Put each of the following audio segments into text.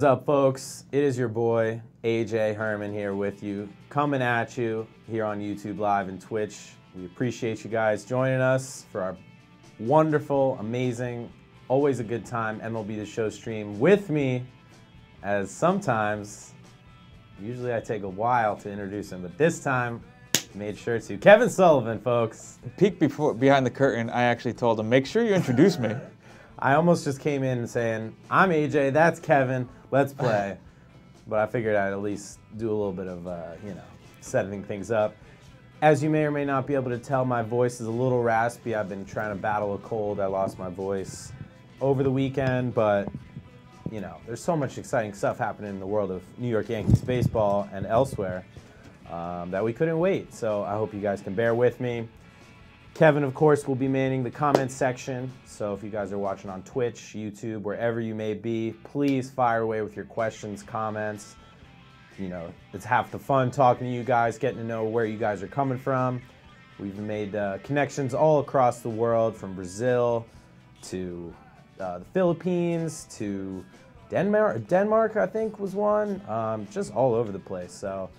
What's up, folks? It is your boy AJ Herman here with you, coming at you here on YouTube Live and Twitch. We appreciate you guys joining us for our wonderful, amazing, always a good time MLB The Show stream with me, as sometimes, usually I take a while to introduce him, but this time, made sure to. Kevin Sullivan, folks. Peek behind the curtain, I actually told him, make sure you introduce me. I almost just came in saying, I'm AJ, that's Kevin, let's play. But I figured I'd at least do a little bit of, setting things up. As you may or may not be able to tell, my voice is a little raspy. I've been trying to battle a cold. I lost my voice over the weekend, but, you know, there's so much exciting stuff happening in the world of New York Yankees baseball and elsewhere that we couldn't wait. So I hope you guys can bear with me. Kevin, of course, will be manning the comments section. So if you guys are watching on Twitch, YouTube, wherever you may be, please fire away with your questions, comments. You know, it's half the fun talking to you guys, getting to know where you guys are coming from. We've made connections all across the world, from Brazil to the Philippines to Denmark, I think was one, just all over the place. So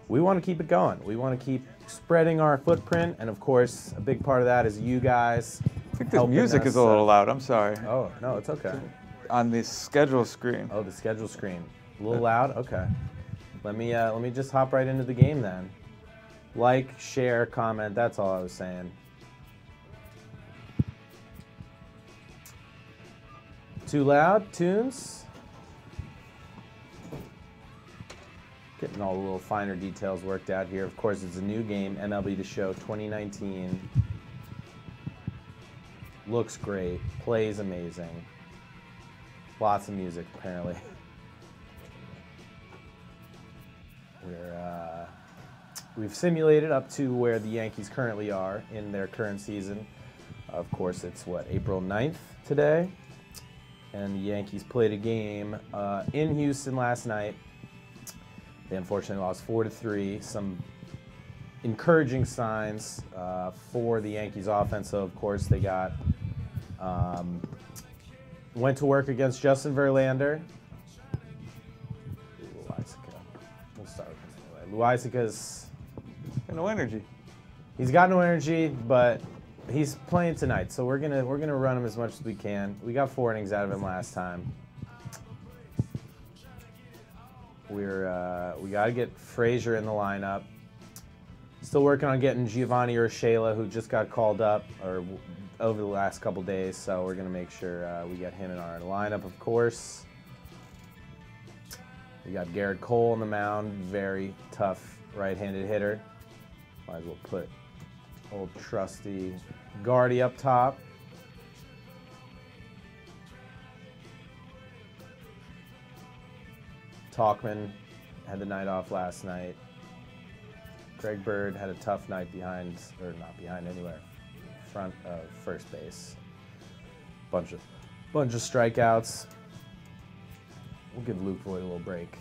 we want to keep it going. We want to keep spreading our footprint, and of course, a big part of that is you guys. I think this music is a little loud. I'm sorry. Oh, no, it's okay. On the schedule screen. Oh, the schedule screen. A little loud? Okay. Let me just hop right into the game then. Like, share, comment, that's all I was saying. Too loud? Tunes? Getting all the little finer details worked out here. Of course, it's a new game, MLB The Show 2019. Looks great, plays amazing. Lots of music, apparently. We've simulated up to where the Yankees currently are in their current season. Of course, it's what, April 9th today? And the Yankees played a game in Houston last night. They unfortunately lost 4-3. Some encouraging signs for the Yankees offense. So, of course, they got went to work against Justin Verlander. We'll start with him anyway. Loaisiga's No energy. He's got no energy, but he's playing tonight. So we're gonna run him as much as we can. We got 4 innings out of him last time. We got to get Frazier in the lineup. Still working on getting Giovanni Urshela, who just got called up over the last couple days. So we're going to make sure we get him in our lineup, of course. We got Garrett Cole on the mound, very tough right-handed hitter. Might as well put old trusty Guardy up top. Talkman had the night off last night. Greg Bird had a tough night behind, or not behind anywhere, front of first base. Bunch of strikeouts. We'll give Luke Voigt a little break.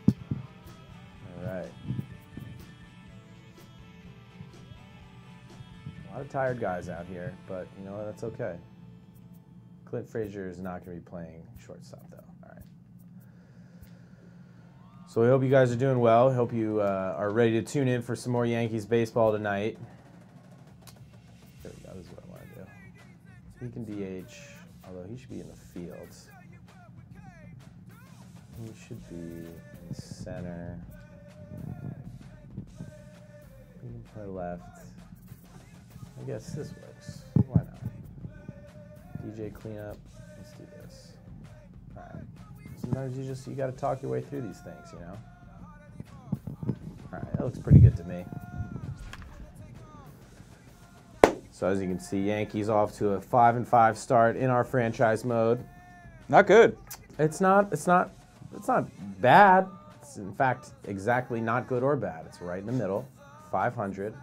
All right. A lot of tired guys out here, but you know, that's okay. Clint Frazier is not going to be playing shortstop, though. All right. So we hope you guys are doing well. Hope you are ready to tune in for some more Yankees baseball tonight. There we go. This is what I want to do. He can DH, although he should be in the field. He should be in center. He can play left. I guess this works. Why not? DJ cleanup. Let's do this. All right. Sometimes you got to talk your way through these things, you know? All right, that looks pretty good to me. So as you can see, Yankees off to a 5-5 start in our franchise mode. Not good. It's not bad. It's in fact exactly not good or bad. It's right in the middle. 500.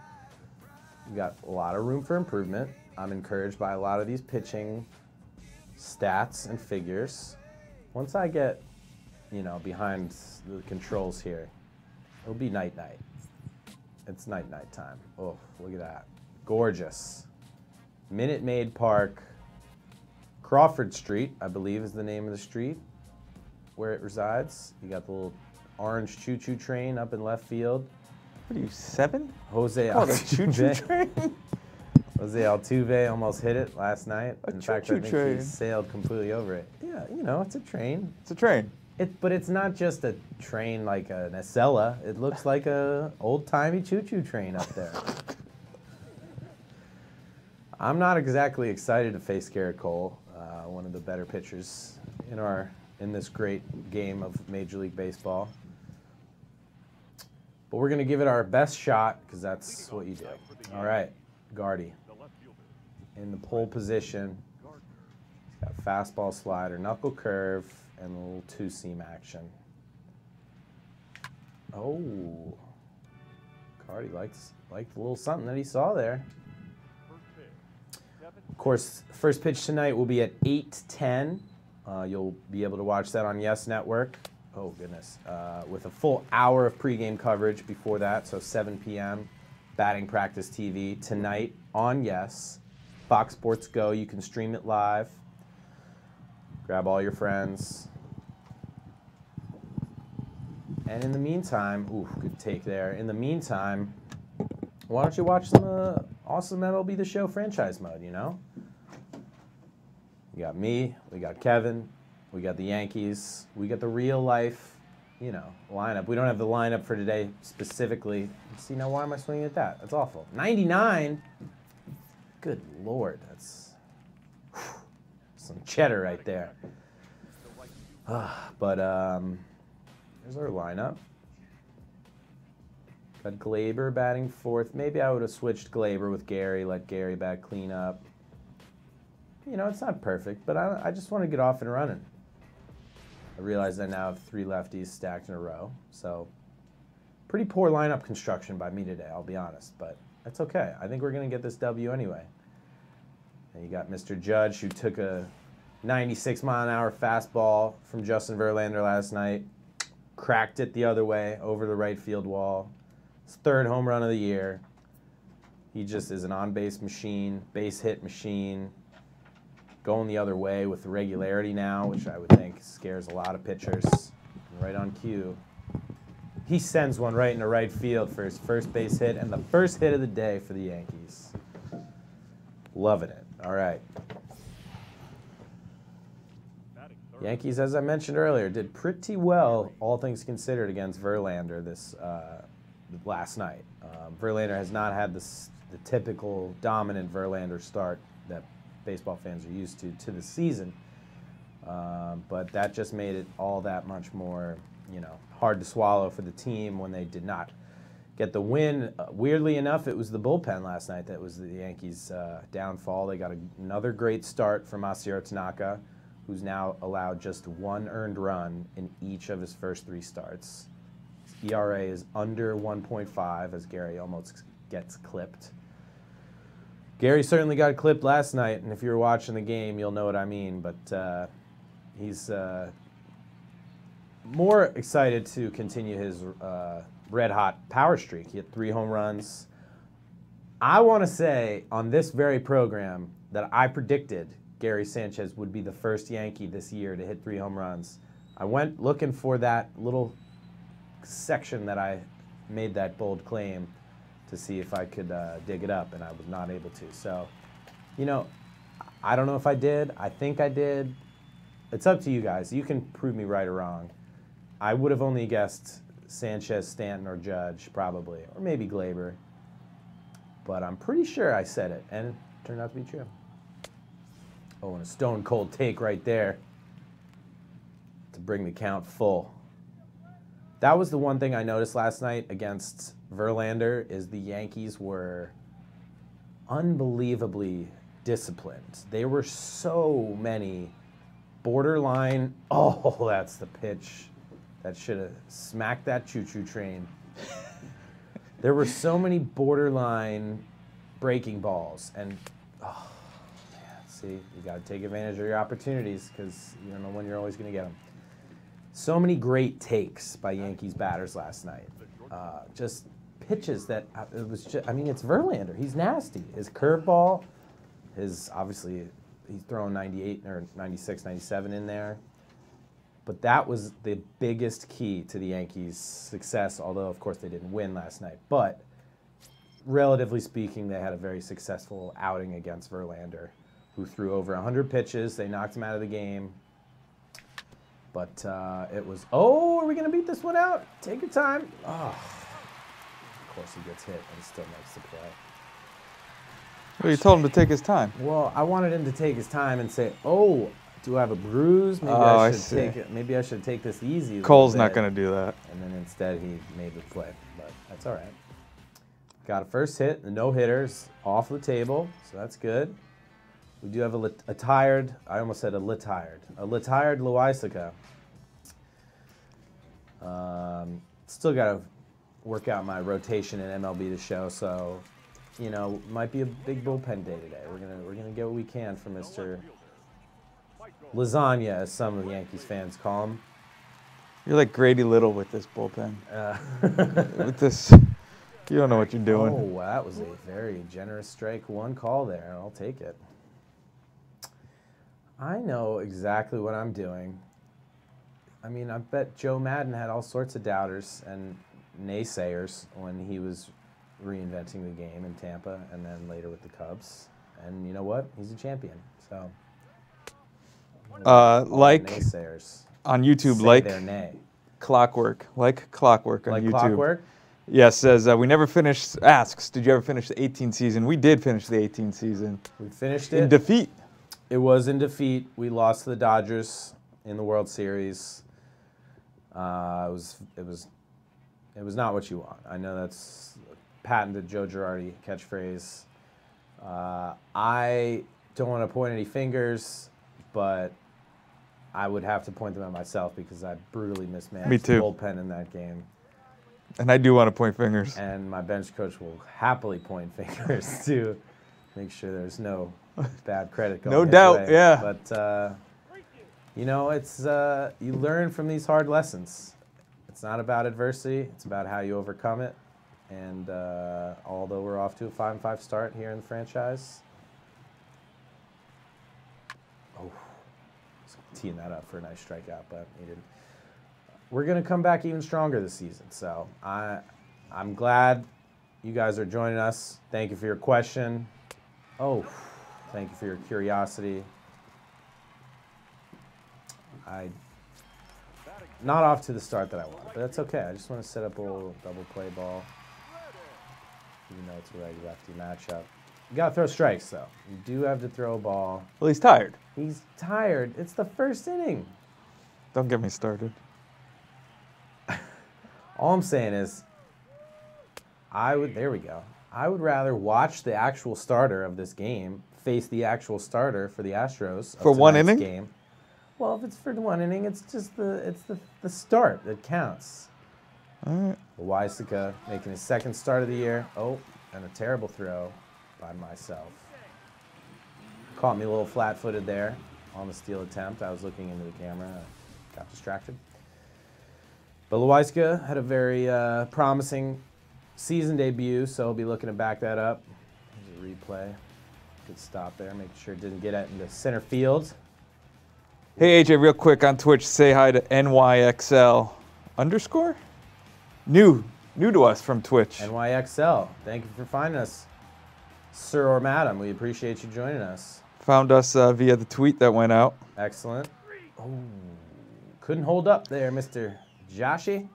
We got a lot of room for improvement. I'm encouraged by a lot of these pitching stats and figures. Once I get, you know, behind the controls here, it'll be night-night. It's night-night time. Oh, look at that. Gorgeous. Minute Maid Park, Crawford Street, I believe is the name of the street. where it resides. You got the little orange choo-choo train up in left field. What are you, 7? Jose Called a choo-choo Altuve. train? Jose Altuve almost hit it last night. A In fact, I choo-choo think train. he sailed completely over it. Yeah, you know, it's a train. It's a train. But it's not just a train like an Acela. It looks like a old-timey choo-choo train up there. I'm not exactly excited to face Garrett Cole, one of the better pitchers in this great game of Major League Baseball. But we're going to give it our best shot because that's what you do. All right, Gardy in the pole position. He's got fastball, slider, knuckle curve, and a little two-seam action. Oh, Gardy liked a little something that he saw there. Of course, first pitch tonight will be at 8:10. You'll be able to watch that on Yes Network. Oh, goodness. With a full hour of pregame coverage before that, so 7 p.m. Batting Practice TV tonight on Yes. Fox Sports Go. You can stream it live. Grab all your friends. And in the meantime, ooh, good take there. In the meantime, why don't you watch some awesome MLB The Show franchise mode, you know? You got me, we got Kevin, we got the Yankees, we got the real life, you know, lineup. We don't have the lineup for today specifically. See, now why am I swinging at that? That's awful. 99? Good Lord, that's some cheddar right there. But there's our lineup. Got Glaber batting fourth. Maybe I would have switched Glaber with Gary, let Gary bat clean up. You know, it's not perfect, but I just want to get off and running. I realize I now have 3 lefties stacked in a row, so pretty poor lineup construction by me today, I'll be honest, but that's okay. I think we're going to get this W anyway. And you got Mr. Judge, who took a 96-mile-an-hour fastball from Justin Verlander last night, cracked it the other way over the right field wall. His 3rd home run of the year. He just is an on-base machine, base hit machine, going the other way with regularity now, which I would think scares a lot of pitchers. Right on cue. He sends one right into right field for his first base hit and the first hit of the day for the Yankees. Loving it. All right. Yankees, as I mentioned earlier, did pretty well, all things considered, against Verlander this last night. Verlander has not had the typical dominant Verlander start that baseball fans are used to the season, but that just made it all that much more, you know, hard to swallow for the team when they did not get the win. Weirdly enough, it was the bullpen last night that was the Yankees' downfall. They got another great start from Masahiro Tanaka, who's now allowed just 1 earned run in each of his first 3 starts. His ERA is under 1.5 as Gary almost gets clipped. Gary certainly got clipped last night, and if you were watching the game, you'll know what I mean, but he's more excited to continue his red-hot power streak. He had 3 home runs. I want to say on this very program that I predicted Gary Sanchez would be the first Yankee this year to hit 3 home runs. I went looking for that little section that I made that bold claim to see if I could dig it up, and I was not able to. So, you know, I don't know if I did. I think I did. It's up to you guys. You can prove me right or wrong. I would have only guessed Sanchez, Stanton, or Judge, probably, or maybe Glaber. But I'm pretty sure I said it, and it turned out to be true. Oh, and a stone-cold take right there to bring the count full. That was the one thing I noticed last night against Verlander is the Yankees were unbelievably disciplined. There were so many borderline, oh, that's the pitch that should have smacked that choo-choo train. There were so many borderline breaking balls, and oh, man, see, you got to take advantage of your opportunities because you don't know when you're always going to get them. So many great takes by Yankees batters last night. Just pitches that it was just, I mean, it's Verlander. He's nasty. His curveball, obviously, he's throwing 98 or 96, 97 in there. But that was the biggest key to the Yankees' success, although, of course, they didn't win last night. But relatively speaking, they had a very successful outing against Verlander, who threw over 100 pitches. They knocked him out of the game. But it was, oh, are we going to beat this one out? Take your time. Oh. Of course, he gets hit and still makes the play. Well, you told him to take his time. Well, I wanted him to take his time and say, oh, do I have a bruise? Maybe maybe I should take this easy. Cole's not going to do that. And then instead he made the play, but that's all right. Got a first hit, the no-hitters off the table, so that's good. We do have a tired, I almost said a retired Loaisiga. Still got to work out my rotation in MLB The Show, so you know, might be a big bullpen day today. We're gonna get what we can from Mr. Lasagna, as some of the Yankees fans call him. You're like Grady Little with this bullpen. With this, you don't know what you're doing. Oh, that was a very generous strike one call there. I'll take it. I know exactly what I'm doing. I mean, I bet Joe Madden had all sorts of doubters and naysayers when he was reinventing the game in Tampa and then later with the Cubs. And you know what? He's a champion. So, like naysayers on YouTube, say like their nay. clockwork on Like YouTube. clockwork? Yeah, says we never finished. Asks, did you ever finish the 18th season? We did finish the 18th season. We finished it. In defeat. It was in defeat. We lost to the Dodgers in the World Series. It was not what you want. I know that's a patented Joe Girardi catchphrase. I don't want to point any fingers, but I would have to point them at myself because I brutally mismanaged the bullpen in that game. And I do want to point fingers. And my bench coach will happily point fingers to make sure there's no bad credit going No his doubt, way. yeah. But, you know, it's you learn from these hard lessons. It's not about adversity. It's about how you overcome it. And although we're off to a 5-5 start here in the franchise, teeing that up for a nice strikeout, but he didn't. We're going to come back even stronger this season. So I'm glad you guys are joining us. Thank you for your question. Oh, thank you for your curiosity. Not off to the start that I want, but that's okay. I just want to set up a little double play ball. Even though it's a righty-lefty matchup. You got to throw strikes, though. You do have to throw a ball. Well, he's tired. He's tired. It's the first inning. Don't get me started. All I'm saying is, there we go. I would rather watch the actual starter of this game face the actual starter for the Astros for one inning game. Well, if it's for one inning, it's just the start that counts. All right. Loaisiga making his second start of the year. Oh, and a terrible throw by myself. Caught me a little flat-footed there on the steal attempt. I was looking into the camera. I got distracted. But Loaisiga had a very promising season debut, so he'll be looking to back that up. There's a replay. Good stop there, making sure it didn't get it into center field. Hey, AJ, real quick on Twitch, say hi to NYXL _? New to us from Twitch. NYXL, thank you for finding us, sir or madam. We appreciate you joining us. Found us via the tweet that went out. Excellent. Oh, couldn't hold up there, Mr. Joshy.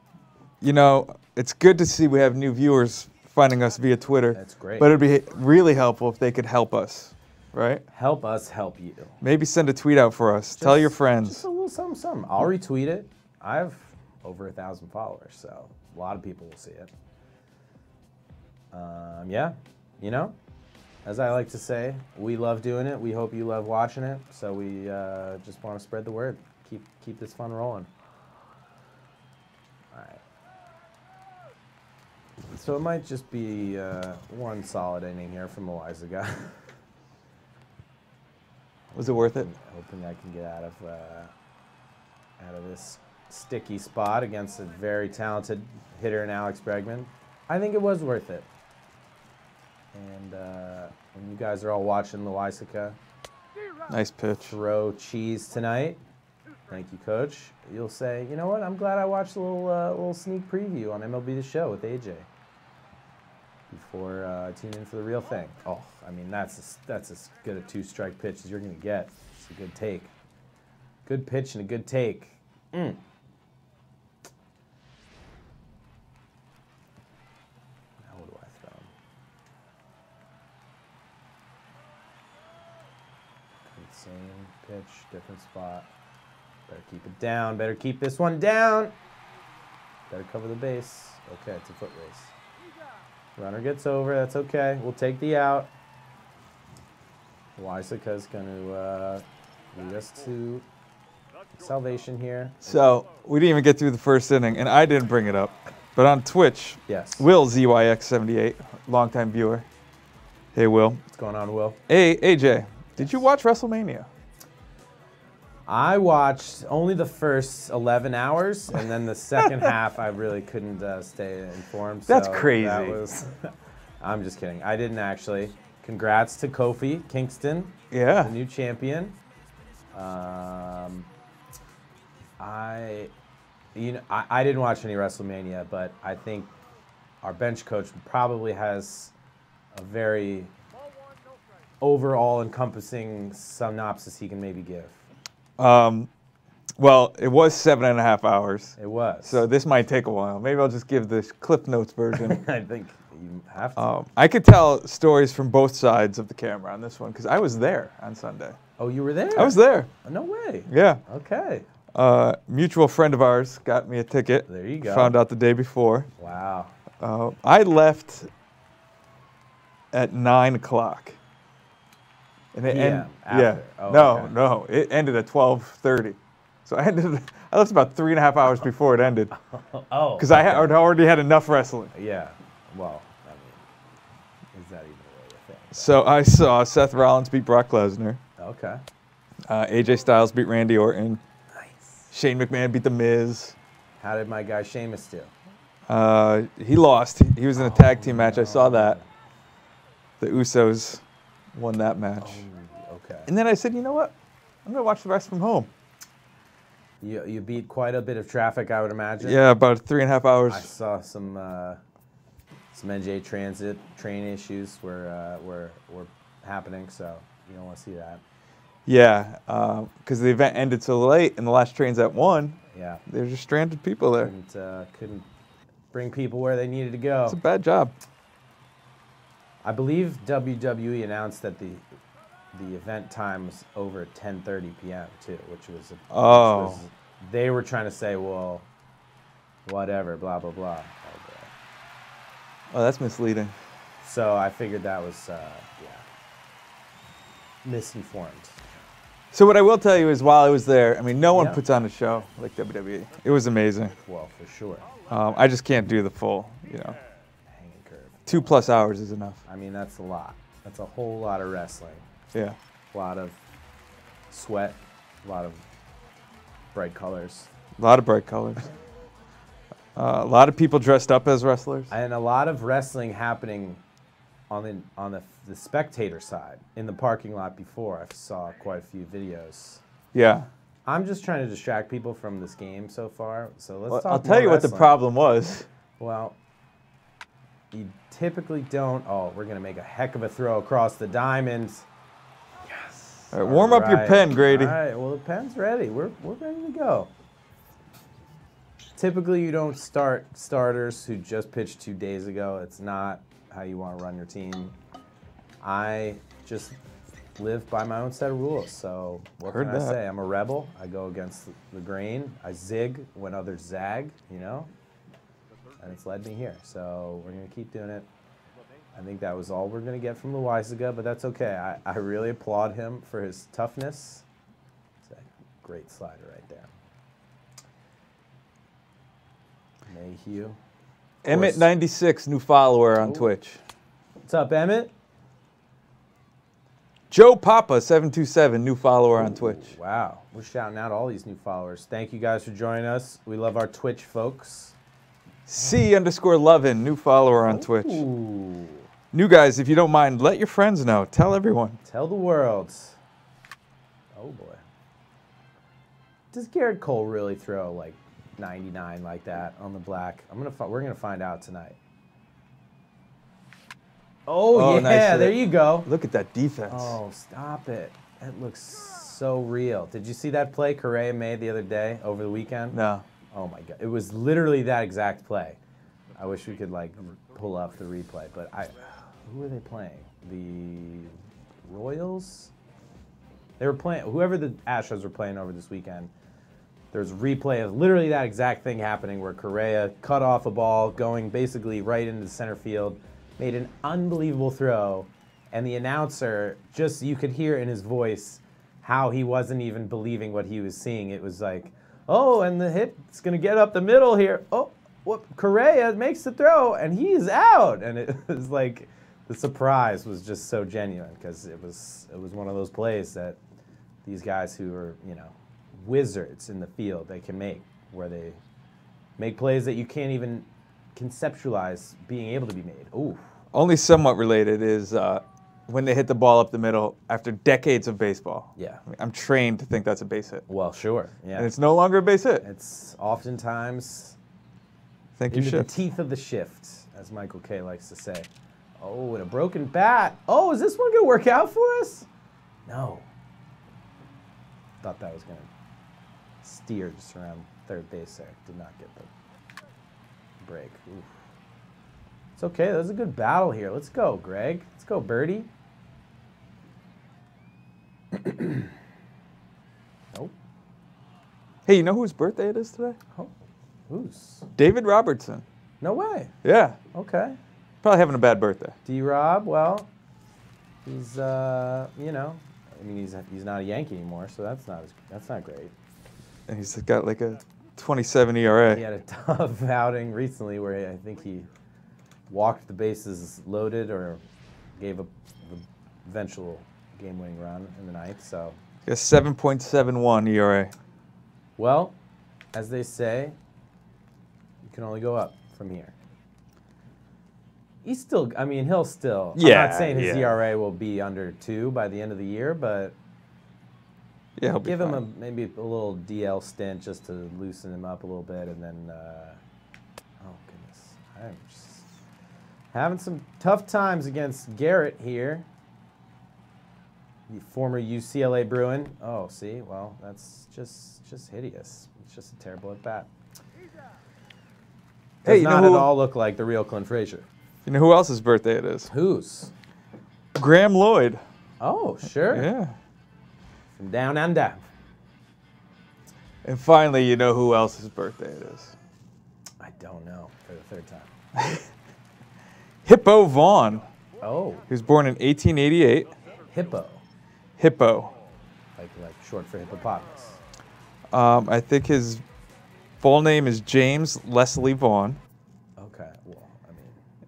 You know, it's good to see we have new viewers finding us via Twitter. That's great. But it'd be really helpful if they could help us, right? Help us help you. Maybe send a tweet out for us. Tell your friends. Just a little something. I'll retweet it. I have over 1,000 followers, so a lot of people will see it. Yeah, you know, as I like to say, we love doing it. We hope you love watching it. So we just want to spread the word. Keep this fun rolling. All right. So it might just be one solid inning here from Loaisiga. Was it worth it? Hoping I can get out of this sticky spot against a very talented hitter in Alex Bregman. I think it was worth it. And when you guys are all watching Loaisiga nice pitch. throw cheese tonight, Thank you, Coach. You'll say, you know what? I'm glad I watched a little sneak preview on MLB The Show with AJ before I tune in for the real thing. Oh, I mean, that's as good a 2-strike pitch as you're going to get. It's a good take. Good pitch and a good take. Now what do I throw him? Same pitch, different spot. Better keep it down. Better keep this one down. Better cover the base. Okay, it's a foot race. Runner gets over. That's okay. We'll take the out. Waisaka's going to lead us to salvation here. So we didn't even get through the first inning, and I didn't bring it up. But on Twitch, yes, Will ZYX78, longtime viewer. Hey, Will. What's going on, Will? Hey, AJ, did you watch WrestleMania? I watched only the first 11 hours, and then the second half I really couldn't stay informed. That's so crazy. That was, I'm just kidding. I didn't actually. Congrats to Kofi Kingston, Yeah. the new champion. I didn't watch any WrestleMania, but I think our bench coach probably has a very overall encompassing synopsis he can maybe give. Well, it was 7.5 hours. It was. So this might take a while. Maybe I'll just give the Cliff Notes version. I think you have to. I could tell stories from both sides of the camera on this one because I was there on Sunday. Oh, you were there? I was there. Oh, no way. Yeah. Okay. Mutual friend of ours got me a ticket. There you go. Found out the day before. Wow. I left at 9 o'clock. And it after. Oh, no, okay. no. It ended at 12:30. So I left about 3.5 hours before it ended. Oh. Because I had already had enough wrestling. Yeah. Well, I mean, is that even really a thing? So I saw Seth Rollins beat Brock Lesnar. Okay. AJ Styles beat Randy Orton. Nice. Shane McMahon beat The Miz. How did my guy Sheamus do? He lost. He was in a tag team match. I saw that. The Usos won that match. Oh, okay. And then I said, you know what? I'm going to watch the rest from home. You beat quite a bit of traffic, I would imagine. Yeah, about 3.5 hours. I saw some NJ Transit train issues were happening, so you don't want to see that. Yeah, because the event ended so late and the last train's at 1. Yeah. There's just stranded people there. Couldn't bring people where they needed to go. It's a bad job. I believe WWE announced that the event time was over at 10:30 p.m. too, which was they were trying to say, well, whatever, blah blah blah. Oh, that's misleading. So I figured that was misinformed. So what I will tell you is while I was there, I mean, no one Yeah. puts on a show like WWE. It was amazing. Well, for sure. I just can't do the full, Hanging curve. 2+ hours is enough. I mean, that's a lot. That's a whole lot of wrestling. Yeah. A lot of sweat. A lot of bright colors. A lot of bright colors. A lot of people dressed up as wrestlers. And a lot of wrestling happening on the spectator side. In the parking lot before, I saw quite a few videos. Yeah. I'm just trying to distract people from this game so far. So let's talk I'll tell you more what the wrestling. problem was. Well, you typically don't. Oh, we're going to make a heck of a throw across the diamond. Yes. All right, warm up your pen, Grady. All right, well, the pen's ready. We're ready to go. Typically, you don't start starters who just pitched 2 days ago. It's not how you want to run your team. I just live by my own set of rules. So what can I say? I'm a rebel. I go against the grain. I zig when others zag, and it's led me here. So we're going to keep doing it. I think that was all we're going to get from Loaizaga, but that's okay. I really applaud him for his toughness. It's a great slider right there. Mayhew. Emmett96, new follower on Twitch. What's up, Emmett? Joe Papa 727, new follower on Twitch. Wow, we're shouting out all these new followers. Thank you guys for joining us. We love our Twitch folks. C_Lovin, new follower on Twitch. Ooh. New guys, if you don't mind, let your friends know. Tell everyone. Tell the world. Oh boy. Does Garrett Cole really throw like 99 like that on the black? We're gonna find out tonight. Oh yeah, nice there hit. you go. Look at that defense. Oh, stop it. That looks so real. Did you see that play Correa made the other day over the weekend? No. Oh my God, it was literally that exact play. I wish we could like pull up the replay, but who were they playing? The Royals? They were playing, whoever the Astros were playing over this weekend. There's a replay of literally that exact thing happening where Correa cut off a ball going basically right into the center field, made an unbelievable throw, and the announcer, just you could hear in his voice how he wasn't even believing what he was seeing. It was like, oh, and the hit's going to get up the middle here. Oh, what? Correa makes the throw, and he is out. And it was like, the surprise was just so genuine because it was one of those plays that these guys who are, wizards in the field, they can make, where they make plays that you can't even conceptualize being able to be made. Ooh. Only somewhat related is when they hit the ball up the middle after decades of baseball. Yeah. I mean, I'm trained to think that's a base hit. Well, sure. Yeah. And it's no longer a base hit. It's oftentimes Thank you, into the shift. teeth of the shift, as Michael K likes to say. Oh, and a broken bat. Oh, is this one going to work out for us? No. Thought that was going to steer just around third base there. Did not get the break. Oof. It's okay. That was a good battle here. Let's go, Greg. Let's go, Birdie. Nope. Hey, you know whose birthday it is today? Oh, who's? David Robertson. No way. Yeah. Okay. Probably having a bad birthday. D-Rob, well, he's he's not a Yankee anymore, so that's not great. And he's got like a 27 ERA. He had a tough outing recently where I think he walked the bases loaded or gave up the eventual game-winning run in the ninth. So He has 7.71 ERA. Well, as they say, you can only go up from here. He's still, he'll still. Yeah, I'm not saying his yeah. ERA will be under 2 by the end of the year, but Yeah, he'll be give fine. him maybe a little DL stint just to loosen him up a little bit, and then, oh goodness, I'm just having some tough times against Garrett here. The former UCLA Bruin. Oh, see, well, that's just hideous. It's just a terrible at bat. Does Hey, you not know at who- all look like the real Clint Frazier. You know who else's birthday it is? Whose? Graham Lloyd. Oh, sure. Yeah. From down under. And finally, you know who else's birthday it is? I don't know for the third time. Hippo Vaughn. Oh, He was born in 1888. hippo. Hippo. Like short for hippopotamus. I think his full name is James Leslie Vaughn. Okay, well,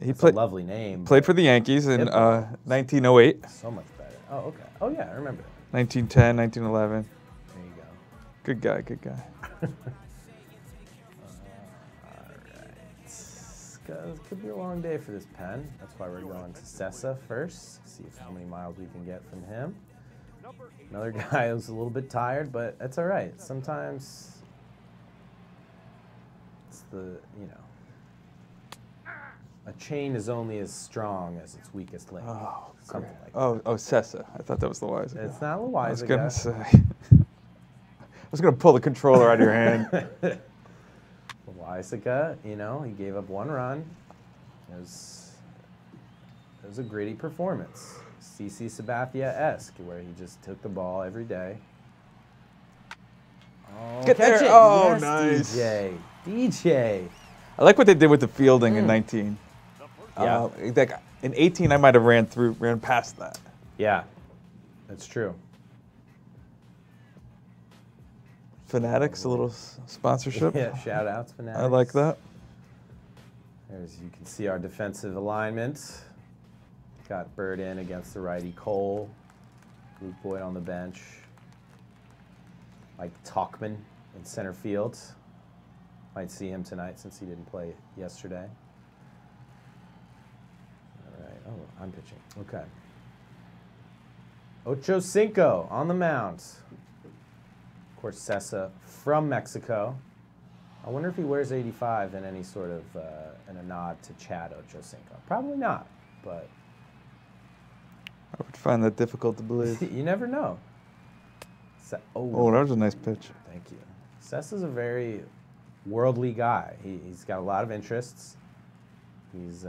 He it's played a lovely name. played for the Yankees in Hippo. 1908, but so much better. Oh, okay. Oh, yeah, I remember that. 1910, 1911. There you go. Good guy, good guy. All right. It could be a long day for this pen. That's why we're going to Sessa first. See how many miles we can get from him. Another guy who's a little bit tired, but that's all right. Sometimes it's a chain is only as strong as its weakest link. Oh, Something like that. Oh, Sessa. I thought that was the wise guy. It's not a I wise was gonna guy. say. I was gonna pull the controller out of your hand. Loisaga, he gave up 1 run. It was a gritty performance. CC Sabathia-esque, where he just took the ball every day. Oh, Get catch there. it. Oh, Yes, nice. DJ. I like what they did with the fielding in 19. Yeah. Like in 18, I might have ran past that. Yeah, that's true. Fanatics, a little sponsorship. Yeah, shout outs, Fanatics. I like that. As you can see, our defensive alignment. Got Bird in against the righty Cole. Luke Boyd on the bench. Mike Talkman in center field. Might see him tonight since he didn't play yesterday. All right. Oh, I'm pitching. Okay. Ocho Cinco on the mound. Of course, Sessa from Mexico. I wonder if he wears 85 in any sort of in a nod to Chad Ochocinco. Probably not, but I would find that difficult to believe. you never know. Oh, that was a nice pitch. Thank you. Sessa's a very worldly guy. He's got a lot of interests. He's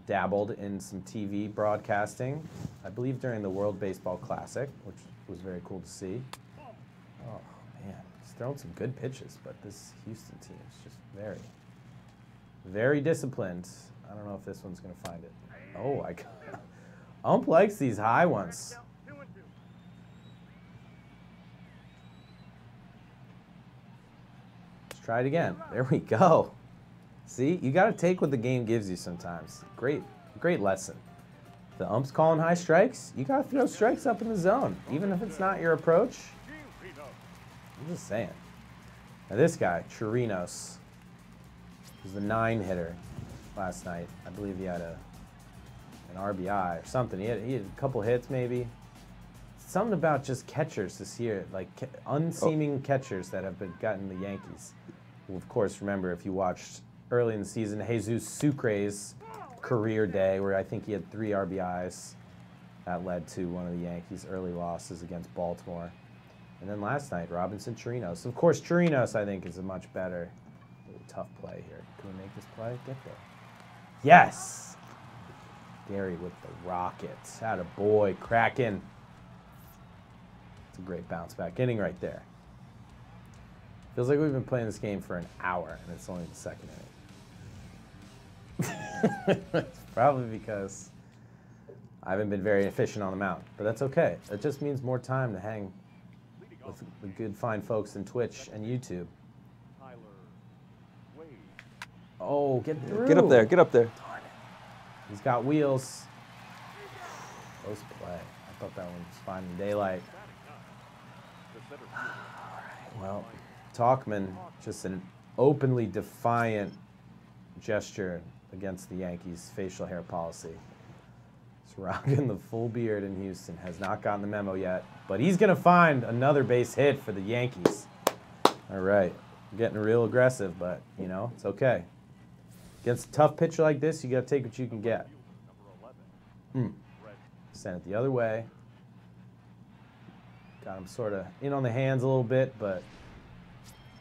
dabbled in some TV broadcasting, I believe during the World Baseball Classic, which was very cool to see. Oh, man. He's thrown some good pitches, but this Houston team is just very, very disciplined. I don't know if this one's going to find it. Oh, Ump likes these high ones. Let's try it again. There we go. See, you got to take what the game gives you sometimes. Great lesson. The ump's calling high strikes. You got to throw strikes up in the zone, even if it's not your approach. I'm just saying. Now this guy, Chirinos, was the 9-hitter last night. I believe he had an RBI or something. He had a couple hits maybe. Something about just catchers this year, like unseeming catchers that have gotten the Yankees. Well, of course, remember if you watched early in the season, Jesus Sucre's career day, where I think he had 3 RBIs. That led to one of the Yankees' early losses against Baltimore. And then last night, Robinson Chirinos. Of course, Chirinos, I think, is a much better, tough play here. Can we make this play? Get there. Yes! Gary with the rockets. Atta boy, Kraken. It's a great bounce back inning right there. Feels like we've been playing this game for an hour, and it's only the second inning. It's probably because I haven't been very efficient on the mound, but that's okay. That just means more time to hang with the good, fine folks in Twitch and YouTube. Oh, get through. Get up there, get up there. Darn it. He's got wheels. Close play. I thought that one was fine in daylight. All right, well, Talkman, just an openly defiant gesture against the Yankees' facial hair policy. He's rocking the full beard in Houston. Has not gotten the memo yet, but he's going to find another base hit for the Yankees. All right. Getting real aggressive, but, you know, it's okay. Against a tough pitcher like this, you got to take what you can get. Send it the other way. Got him sort of in on the hands a little bit, but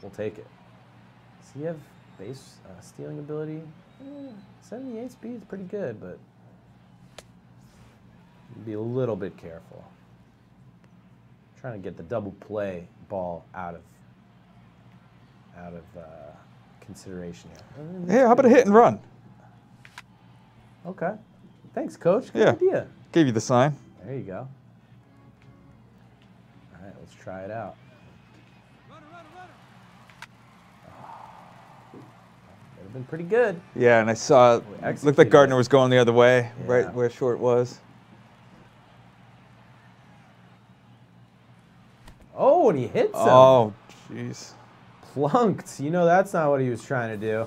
we'll take it. Does he have base stealing ability? 78 speed is pretty good, but be a little bit careful. Trying to get the double play ball out of consideration here. Hey, how about a hit and run? Okay. Thanks, Coach. Good idea. Gave you the sign. There you go. All right, let's try it out. Would have been pretty good. Yeah, and I saw it looked like Gardner was going the other way, right where short was. Oh, and he hits him. Oh, jeez. Plunked. You know that's not what he was trying to do.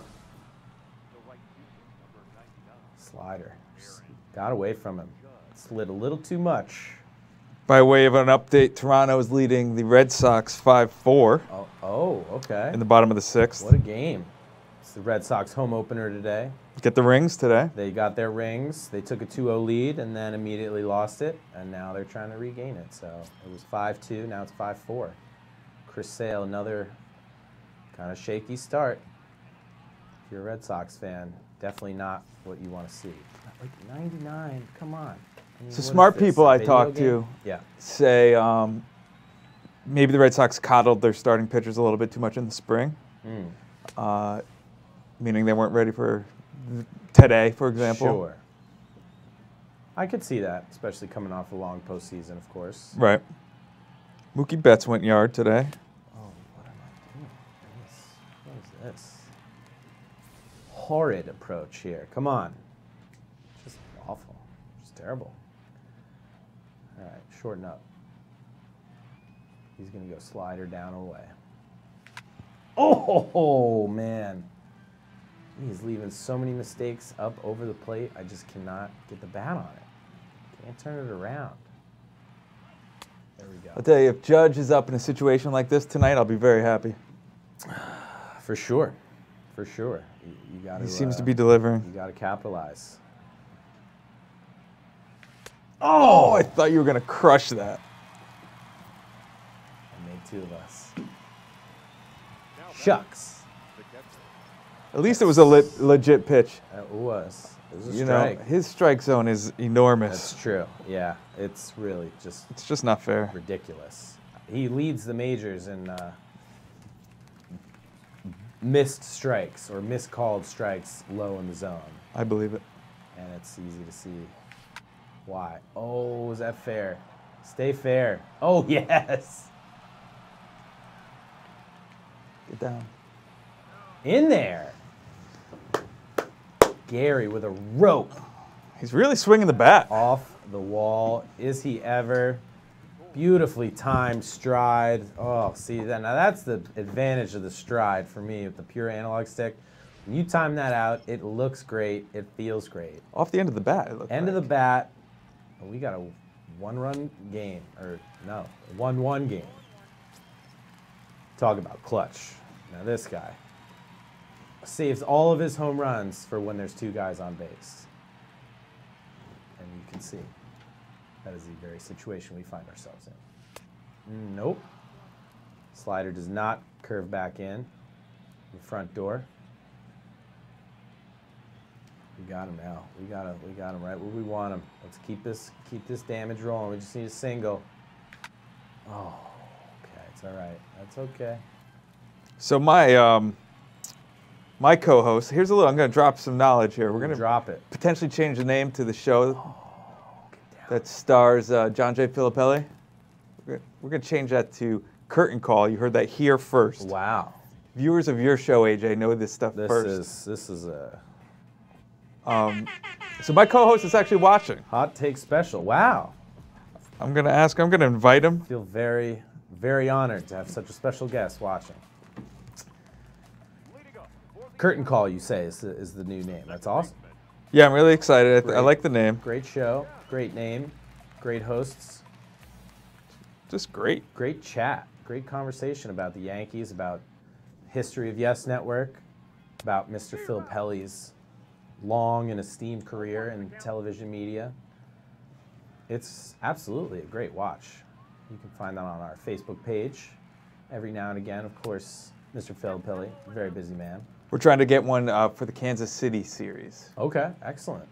Slider. Just got away from him. Slid a little too much. By way of an update, Toronto is leading the Red Sox 5-4. Oh, okay. In the bottom of the 6th. What a game. It's the Red Sox home opener today. Get the rings today. They got their rings. They took a 2-0 lead and then immediately lost it, and now they're trying to regain it. So it was 5-2, now it's 5-4. Chris Sale, another kind of shaky start. If you're a Red Sox fan, definitely not what you want to see. Like 99, come on. I mean, So smart people I talk to say maybe the Red Sox coddled their starting pitchers a little bit too much in the spring, meaning they weren't ready for today, for example. Sure. I could see that, especially coming off a long postseason, of course. Right. Mookie Betts went yard today. Oh, what am I doing? What is this? Horrid approach here. Come on. Just awful. Just terrible. All right, shorten up. He's going to go slider down away. Oh, man. He's leaving so many mistakes up over the plate. I just cannot get the bat on it. Can't turn it around. There we go. I'll tell you, if Judge is up in a situation like this tonight, I'll be very happy. For sure. For sure. You got to. He seems to be delivering. You got to capitalize. Oh, I thought you were going to crush that. I made two of us. Shucks. At least it was a legit pitch. It was. It was a You strike. know, his strike zone is enormous. That's true. Yeah, it's really just. It's just not fair. Ridiculous. He leads the majors in missed strikes or miscalled strikes low in the zone. I believe it. And it's easy to see why. Oh, is that fair? Stay fair. Oh, yes. Get down. In there. Gary with a rope. He's really swinging the bat. Off the wall. Is he ever? Beautifully timed stride. Oh, see that? Now that's the advantage of the stride for me with the pure analog stick. When you time that out, it looks great. It feels great. Off the end of the bat. It looked End of like. the bat. We got a one-run game, or no, a 1-1 game. Talk about clutch. Now this guy saves all of his home runs for when there's two guys on base. And you can see that is the very situation we find ourselves in. Nope. Slider does not curve back in the front door. We got him now. We got him right where we want him. Let's keep this damage rolling. We just need a single. Oh, okay, it's all right. That's okay. So my co-host, here's a little, I'm going to drop some knowledge here. We're going to drop it. Potentially change the name to the show that stars John J. Filippelli. We're going to change that to Curtain Call. You heard that here first. Wow. Viewers of your show, AJ, know this stuff first. This is a so my co-host is actually watching. hot take special. Wow. I'm going to invite him. I feel very, very honored to have such a special guest watching. Curtain Call, you say, is the new name. That's awesome. Yeah, I'm really excited. I like the name. Great show, great name, great hosts, Just great. great chat, great conversation about the Yankees, about history of Yes Network, about Mr. Filippelli's long and esteemed career in television media. It's absolutely a great watch. You can find that on our Facebook page every now and again. Of course, Mr. Filippelli, a very busy man. We're trying to get one for the Kansas City series. Okay, excellent.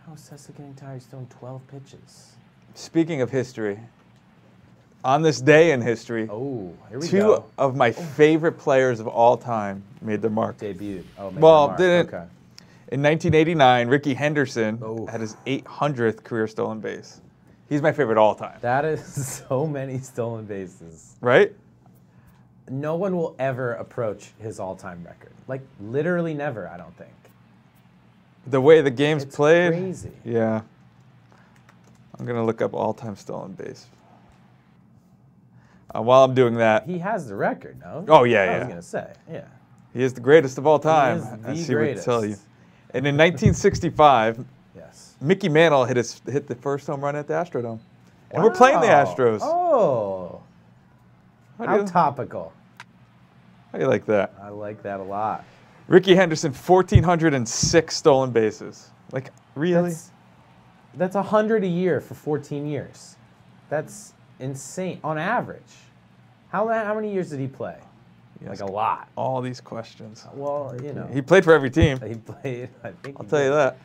How is Tessa getting tired? He's throwing 12 pitches. Speaking of history, on this day in history, Oh, here we two go. of my favorite players of all time made their mark. Debuted. Oh, made Well, their mark. didn't. Okay. In 1989, Ricky Henderson Oh. had his 800th career stolen base. He's my favorite all time. That is so many stolen bases. Right? No one will ever approach his all-time record. Like, literally never, I don't think. The way the game's It's played. crazy. Yeah. I'm going to look up all-time stolen base. While I'm doing that, He has the record, no? Oh, yeah, I yeah. was going to say, yeah. he is the greatest of all time. He is the as he would tell you. greatest. And in 1965, Yes. Mickey Mantle hit the first home run at the Astrodome. And we're playing the Wow. Astros. Oh, How how do you, topical. how do you like that? I like that a lot. Ricky Henderson, 1,406 stolen bases. Like, really? That's 100 a year for 14 years. That's insane, on average. How many years did he play? Yes. Like a lot. All these questions. Well, you know. He played for every team. He played, I think. I'll tell you that.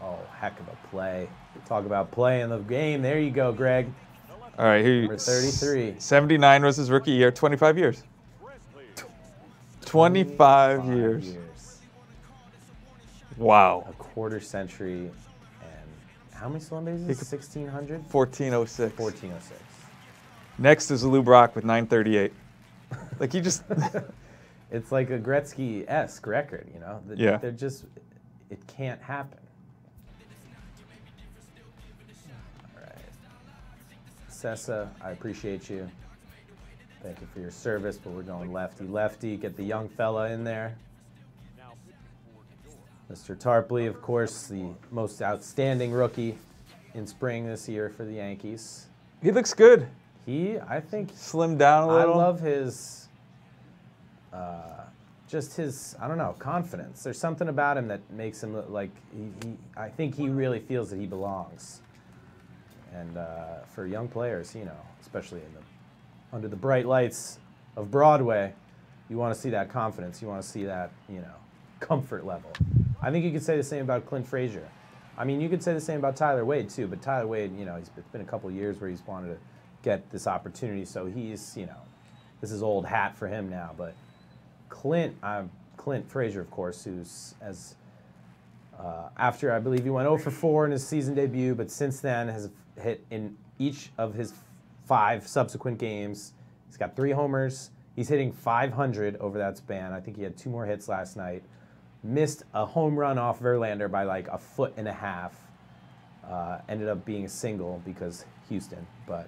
Oh, heck of a play. Talk about play in the game. There you go, Greg. All right, Number 33. 79 was his rookie year, 25 years. 25 years. Wow. A quarter century and how many stolen bases? 1,600? 1406. 1,406. Next is Lou Brock with 938. Like, he just... It's like a Gretzky-esque record, you know? Yeah. They're just, it can't happen. All right. Sessa, I appreciate you. Thank you for your service, but we're going lefty-lefty. Get the young fella in there. Mr. Tarpley, of course, the most outstanding rookie in spring this year for the Yankees. He looks good. I think Slimmed down a little. I love his, just his, I don't know, confidence. There's something about him that makes him look like I think he really feels that he belongs. And for young players, you know, especially under the bright lights of Broadway, you want to see that confidence. You want to see that, you know, comfort level. I think you could say the same about Clint Frazier. I mean, you could say the same about Tyler Wade, too. But Tyler Wade, you know, it's been a couple years where he's wanted to get this opportunity. So he's, you know, this is old hat for him now. But Clint Frazier, of course, who's after, I believe he went 0 for 4 in his season debut, but since then has hit in each of his 5 subsequent games. He's got 3 homers. He's hitting .500 over that span. I think he had 2 more hits last night. Missed a home run off Verlander by like 1.5 feet. Ended up being a single because Houston. But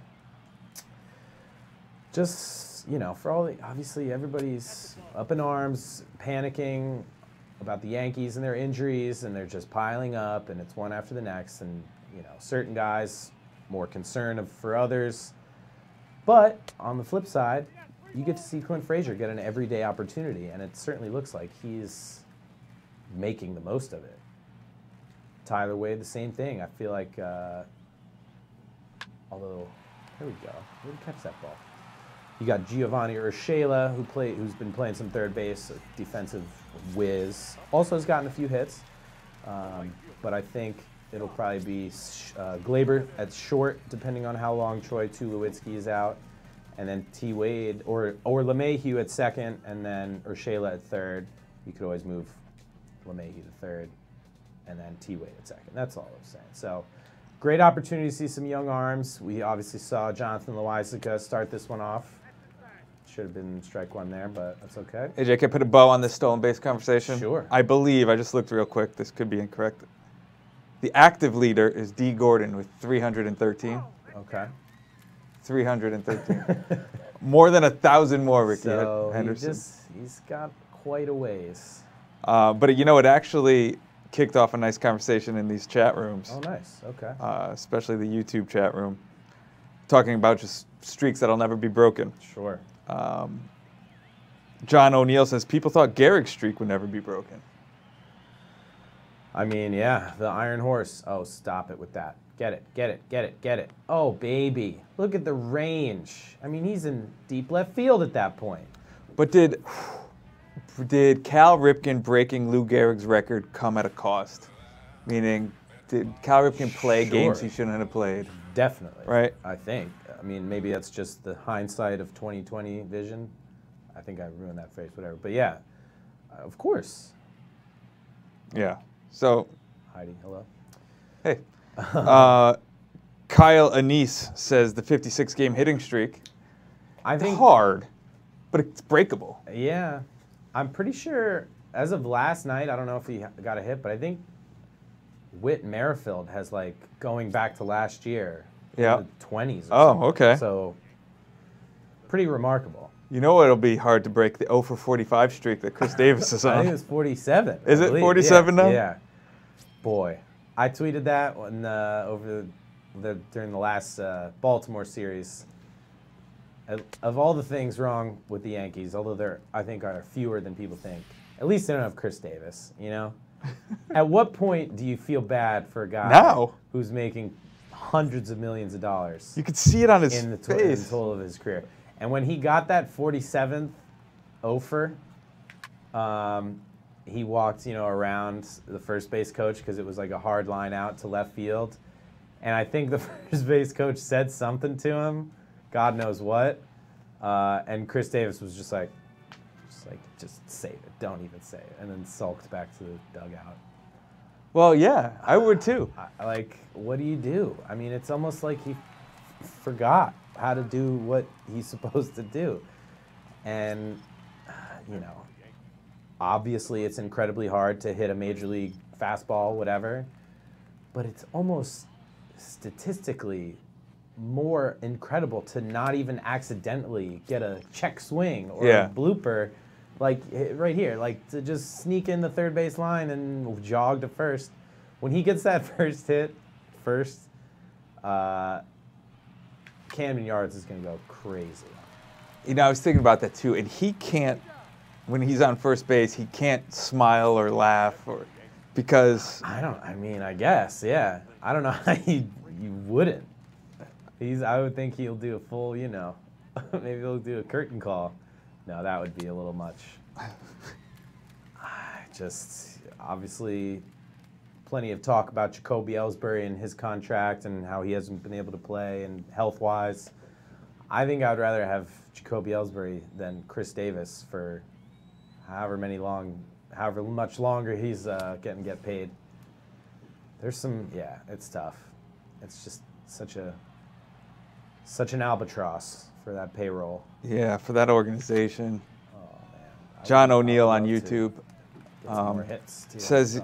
just, you know, for all the, obviously everybody's up in arms, panicking about the Yankees and their injuries, and they're just piling up, and it's one after the next. And, you know, certain guys more concerned for others. But on the flip side, you get to see Clint Frazier get an everyday opportunity, and it certainly looks like he's making the most of it. Tyler Wade, the same thing. I feel like, although, here we go. Where did he catch that ball? You got Giovanni Urshela, who's been playing some third base, a defensive whiz. Also has gotten a few hits, but I think it'll probably be Glaber at short, depending on how long Troy Tulowitzki is out, and then T. Wade or LeMahieu at second, and then Urshela at third. You could always move LeMahieu to third, and then T. Wade at second. That's all I'm saying. So, great opportunity to see some young arms. We obviously saw Jonathan Loaisiga start this one off. Should have been strike one there, but that's okay. AJ, can I put a bow on this stolen base conversation? Sure. I believe, I just looked real quick, this could be incorrect. The active leader is D. Gordon with 313. Okay. 313. More than 1,000 more, Ricky So Henderson. he's got quite a ways. But, you know, it actually kicked off a nice conversation in these chat rooms. Oh, nice. Okay. Especially the YouTube chat room. Talking about just streaks that'll never be broken. Sure. John O'Neill says, people thought Gehrig's streak would never be broken. I mean, yeah, the Iron Horse. Oh, stop it with that. Get it, get it, get it, get it. Oh, baby. Look at the range. I mean, he's in deep left field at that point. But did Cal Ripken breaking Lou Gehrig's record come at a cost? Meaning, did Cal Ripken play games he shouldn't have played? Definitely. Right? I think. I mean, maybe that's just the hindsight of 2020 vision. I think I ruined that phrase, whatever. But yeah, of course. Yeah. So, Heidi, hello. hey. Kyle Anise says the 56-game hitting streak. I think it's hard, but it's breakable. Yeah. I'm pretty sure, as of last night, I don't know if he got a hit, but I think Whit Merrifield has, like, going back to last year, Yeah. in the 20s or Oh, something. okay. So, pretty remarkable. You know it'll be hard to break the 0 for 45 streak that Chris Davis is on. I think it's 47. Is I it believe. 47 yeah, now? Yeah. Boy, I tweeted that when, during the last Baltimore series. Of all the things wrong with the Yankees, although there I think are fewer than people think, at least they don't have Chris Davis, you know? At what point do you feel bad for a guy Now. who's making hundreds of millions of dollars You could see it on his in the face. total of his career? And when he got that 47th offer, he walked, you know, around the first base coach because it was like a hard line out to left field. And I think the first base coach said something to him, God knows what. And Chris Davis was just save it. Don't even say it. And then sulked back to the dugout. Well, yeah, I would too. What do you do? I mean, it's almost like he forgot how to do what he's supposed to do. And, you know, obviously it's incredibly hard to hit a major league fastball, whatever. But it's almost statistically more incredible to not even accidentally get a check swing or a blooper, like right here, like to just sneak in the third base line and jog to first. When he gets that first hit, Camden Yards is going to go crazy. You know, I was thinking about that too, and he can't, when he's on first base, he can't smile or laugh because... I guess, yeah. I don't know how you wouldn't. I would think he'll do a full, you know, maybe he'll do a curtain call. No, that would be a little much. Just, obviously, plenty of talk about Jacoby Ellsbury and his contract and how he hasn't been able to play and health-wise. I think I'd rather have Jacoby Ellsbury than Chris Davis for however much longer he's get paid. There's some, yeah, it's tough. It's just such an albatross for that payroll. Yeah, for that organization. Oh man. John O'Neill on YouTube more hits too, says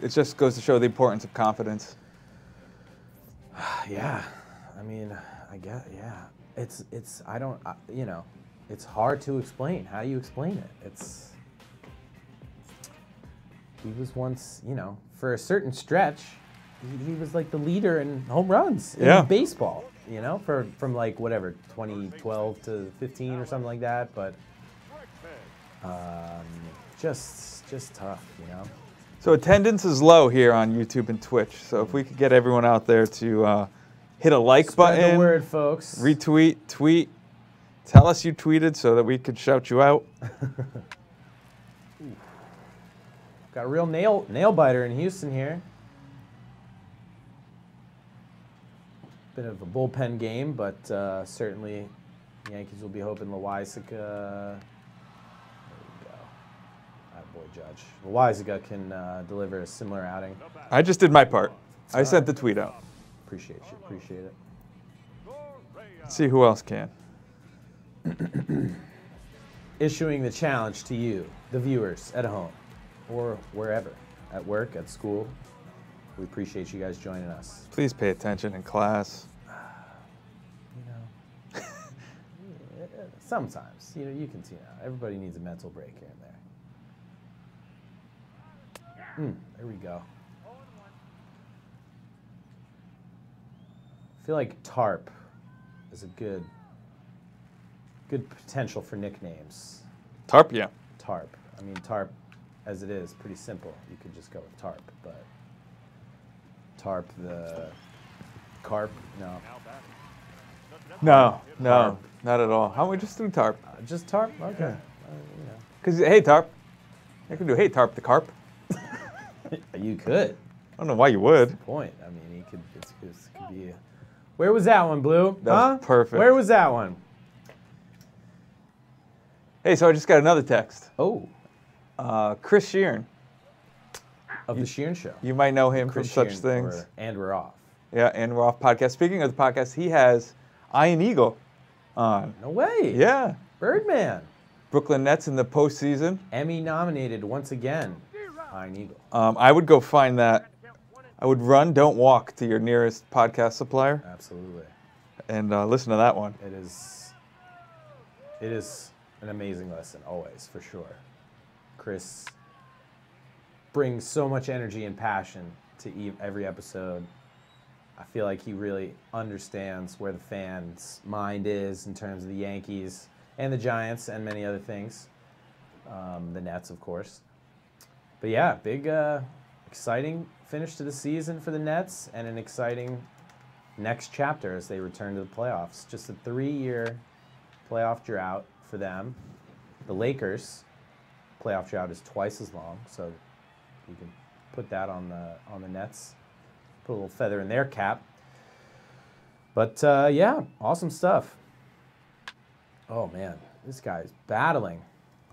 it just goes to show the importance of confidence. Yeah, I mean, I guess, yeah. It's hard to explain. How do you explain it? He was once, you know, for a certain stretch, he was like the leader in home runs in baseball, you know, from like whatever, 2012 to 15 or something like that. But just tough, you know. So attendance is low here on YouTube and Twitch. So if we could get everyone out there to hit a like button, spread the word, folks. Retweet, tweet, tell us you tweeted so that we could shout you out. Got a real nail biter in Houston here. Bit of a bullpen game, but certainly the Yankees will be hoping Loaisiga. There we go. Boy, Judge. Loaisiga can deliver a similar outing. I just did my part. I sent the tweet out. Appreciate it. Let's see who else can. Issuing the challenge to you, the viewers at home, or wherever, at work, at school. We appreciate you guys joining us. Please pay attention in class. You know, sometimes, you know, you can see now. Everybody needs a mental break here and there. There we go. I feel like Tarp is a good potential for nicknames. Tarp, yeah. Tarp. I mean, Tarp, as it is, pretty simple. You could just go with Tarp, but Tarp the Carp? No. No, not at all. How about we just do Tarp? Just Tarp? Okay. Because, hey, Tarp. I could do, hey, Tarp the Carp. You could. I don't know why you would. That's the point. I mean, it could be a... Where was that one, Blue? That was perfect. Where was that one? Hey, so I just got another text. Oh. Chris Sheeran. Of the Sheeran Show. You might know him Chris from such Sheeran, things. And We're Off. Yeah, And We're Off podcast. Speaking of the podcast, he has Iron Eagle on. No way. Yeah. Birdman. Brooklyn Nets in the postseason. Emmy nominated once again. Iron Eagle. I would go find that. I would run, don't walk to your nearest podcast supplier. Absolutely. And listen to that one. It is an amazing lesson, always, for sure. Chris brings so much energy and passion to every episode. I feel like he really understands where the fans' mind is in terms of the Yankees and the Giants and many other things. The Nets, of course. But yeah, big, exciting finish to the season for the Nets and an exciting next chapter as they return to the playoffs. Just a 3-year playoff drought for them. The Lakers' playoff drought is twice as long, so you can put that on the Nets. Put a little feather in their cap. But yeah, awesome stuff. Oh man, this guy's battling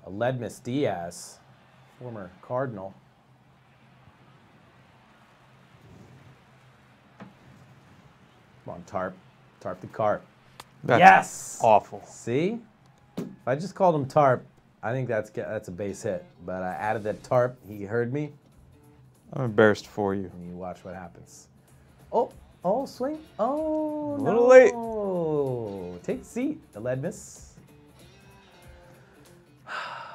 Aledmus Diaz, former Cardinal. Come on, Tarp. Tarp the Carp. That's yes! Awful. See? If I just called him Tarp, I think that's a base hit. But I added that Tarp. He heard me. I'm embarrassed for you. And you watch what happens. Oh, swing. Oh, A little late. late. Take a seat, Aledmus.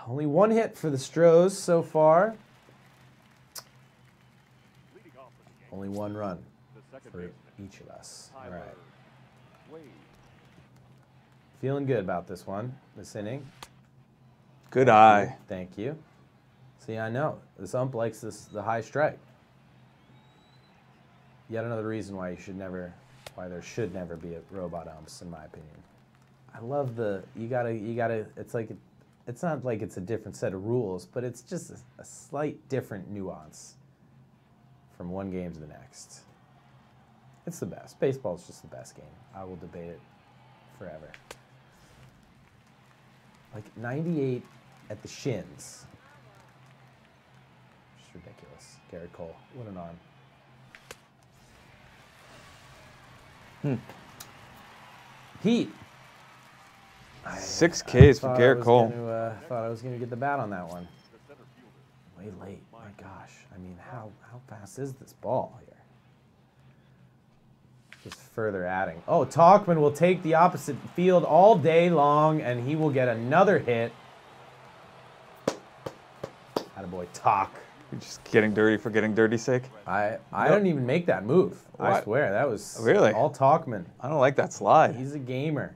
Only one hit for the Astros so far. Only one run for each of us. All right. Feeling good about this one, this inning. Good eye. Thank you. See, I know. This ump likes the high strike. Yet another reason why there should never be robot umps, in my opinion. I love you gotta, it's not like it's a different set of rules, but it's just a slight different nuance from one game to the next. It's the best. Baseball is just the best game. I will debate it forever. Like 98 at the shins. Just ridiculous. Garrett Cole, what an arm. Heat. 6 Ks for Garrett Cole. Thought I was going to get the bat on that one. Way late. My gosh. I mean, how fast is this ball here? Just further adding. Oh, Tauchman will take the opposite field all day long, and he will get another hit. Attaboy, Talk. You're just getting dirty for getting dirty's sake? I don't even make that move. What? I swear. That was really all Tauchman. I don't like that slide. He's a gamer.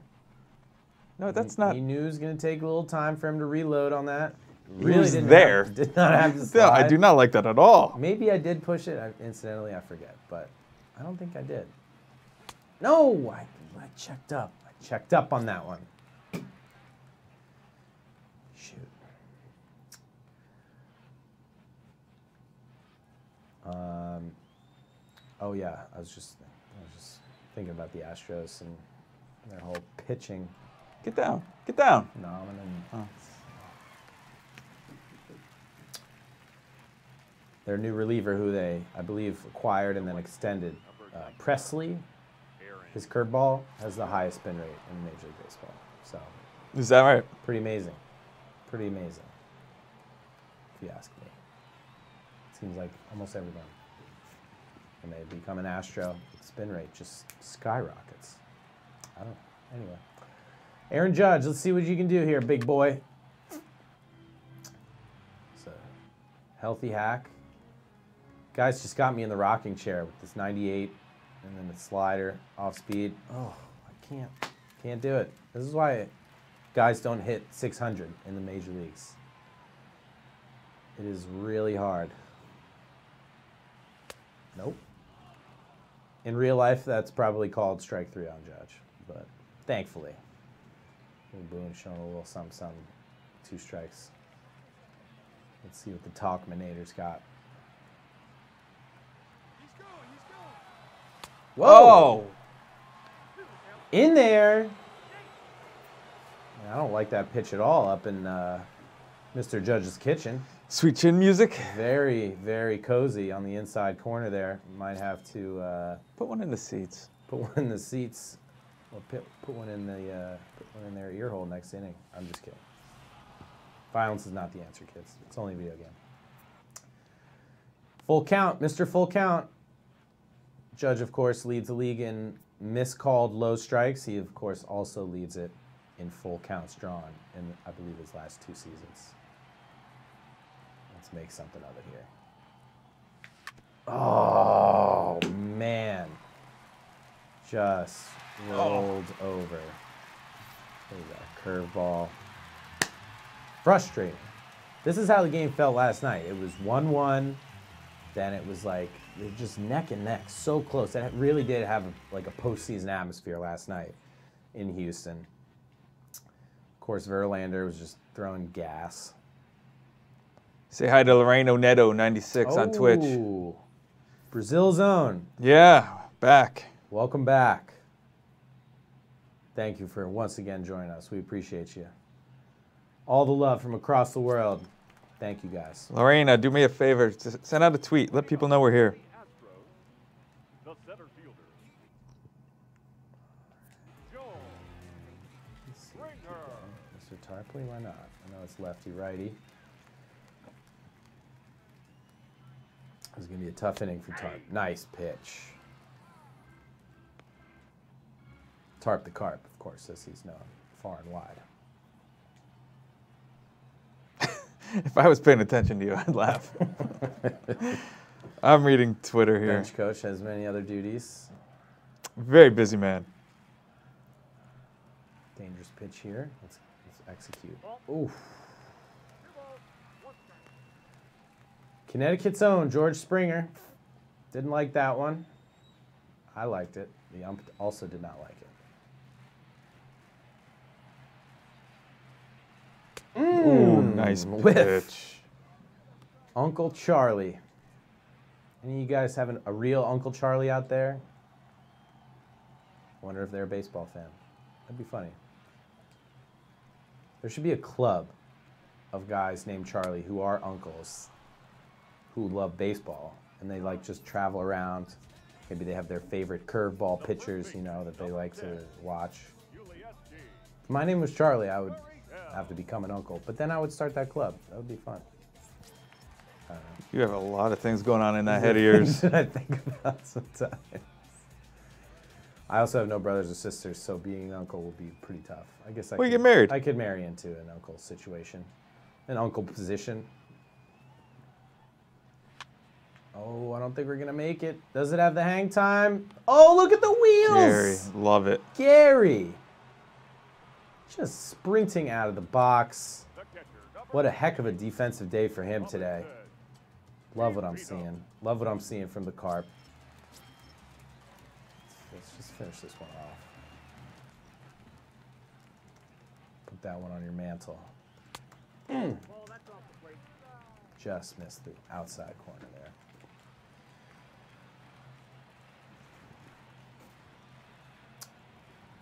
No, that's not. He knew it was going to take a little time for him to reload on that. Really did not have to slide. No, I do not like that at all. Maybe I did push it. Incidentally, I forget. But I don't think I did. No, I checked up. I checked up on that one. Shoot. Oh yeah, I was just thinking about the Astros and their whole pitching. Get down. Get down. No, their new reliever, who they, I believe, acquired and then extended, Presley. His curveball has the highest spin rate in Major League Baseball. So, is that right? Pretty amazing. Pretty amazing, if you ask me. It seems like almost everyone, when they become an Astro, spin rate just skyrockets. I don't know. Anyway. Aaron Judge, let's see what you can do here, big boy. It's a healthy hack. Guys just got me in the rocking chair with this 98 and then the slider off speed. Oh, I can't do it. This is why guys don't hit 600 in the major leagues. It is really hard. Nope. In real life, that's probably called strike 3 on Judge, but thankfully, Boone showing a little something, 2 strikes. Let's see what the Talkmanators got. Whoa! In there. I don't like that pitch at all up in Mr. Judge's kitchen. Sweet chin music. Very, very cozy on the inside corner there. Might have to put one in the seats. Put one in the seats. Or put one in their ear hole next inning. I'm just kidding. Violence is not the answer, kids. It's only a video game. Full count, Mr. Full Count. Judge, of course, leads the league in miscalled low strikes. He, of course, also leads it in full counts drawn in, I believe, his last 2 seasons. Let's make something of it here. Oh, man. Just rolled over. There's that curveball. Frustrating. This is how the game felt last night. It was 1-1. Then it was like, they're just neck and neck, so close. It really did have like a postseason atmosphere last night in Houston. Of course, Verlander was just throwing gas. Say hi to Loreno Neto 96 on Twitch. Brazil Zone. Yeah, back. Welcome back. Thank you for once again joining us. We appreciate you. All the love from across the world. Thank you, guys. Lorena, do me a favor. Just send out a tweet. Let people know we're here. Mr. Tarpley, why not? I know it's lefty-righty. This is going to be a tough inning for Tarp. Nice pitch. Tarp the Carp, of course, as he's known far and wide. If I was paying attention to you, I'd laugh. I'm reading Twitter here. Bench coach has many other duties. Very busy man. Dangerous pitch here. Let's execute. Oof. Connecticut's own George Springer. Didn't like that one. I liked it. The ump also did not like it. Ooh, nice pitch. Uncle Charlie. Any of you guys have a real Uncle Charlie out there? Wonder if they're a baseball fan. That'd be funny. There should be a club of guys named Charlie who are uncles who love baseball, and they like just travel around. Maybe they have their favorite curveball pitchers, you know, that they like to watch. If my name was Charlie, I would have to become an uncle, but then I would start that club. That would be fun. You have a lot of things going on in that head of yours. I think about sometimes. I also have no brothers or sisters, so being an uncle will be pretty tough. I guess Well, you get married. I could marry into an uncle situation, an uncle position. Oh, I don't think we're gonna make it. Does it have the hang time? Oh, look at the wheels! Gary, love it. Gary, just sprinting out of the box. What a heck of a defensive day for him today. Love what I'm seeing. Love what I'm seeing from the Carp. Let's just finish this one off. Put that one on your mantle. Just missed the outside corner there.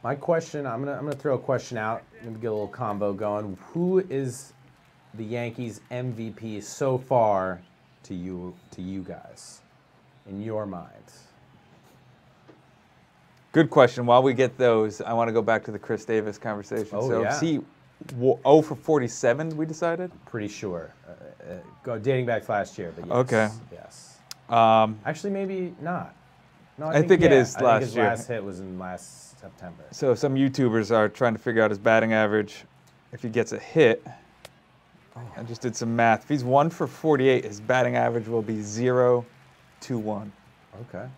My question, I'm gonna throw a question out. I'm gonna get a little combo going. Who is the Yankees MVP so far to you guys, in your mind? Good question. While we get those, I want to go back to the Chris Davis conversation. Oh, so yeah. is he 0 for 47, we decided? Pretty sure. Dating back to last year, but yes. Okay. Yes. Um, Actually, maybe not. No, I think it is I think last his year. last hit was in last September. So some YouTubers are trying to figure out his batting average. If he gets a hit, I just did some math. If he's 1 for 48, his batting average will be 0-1. Okay.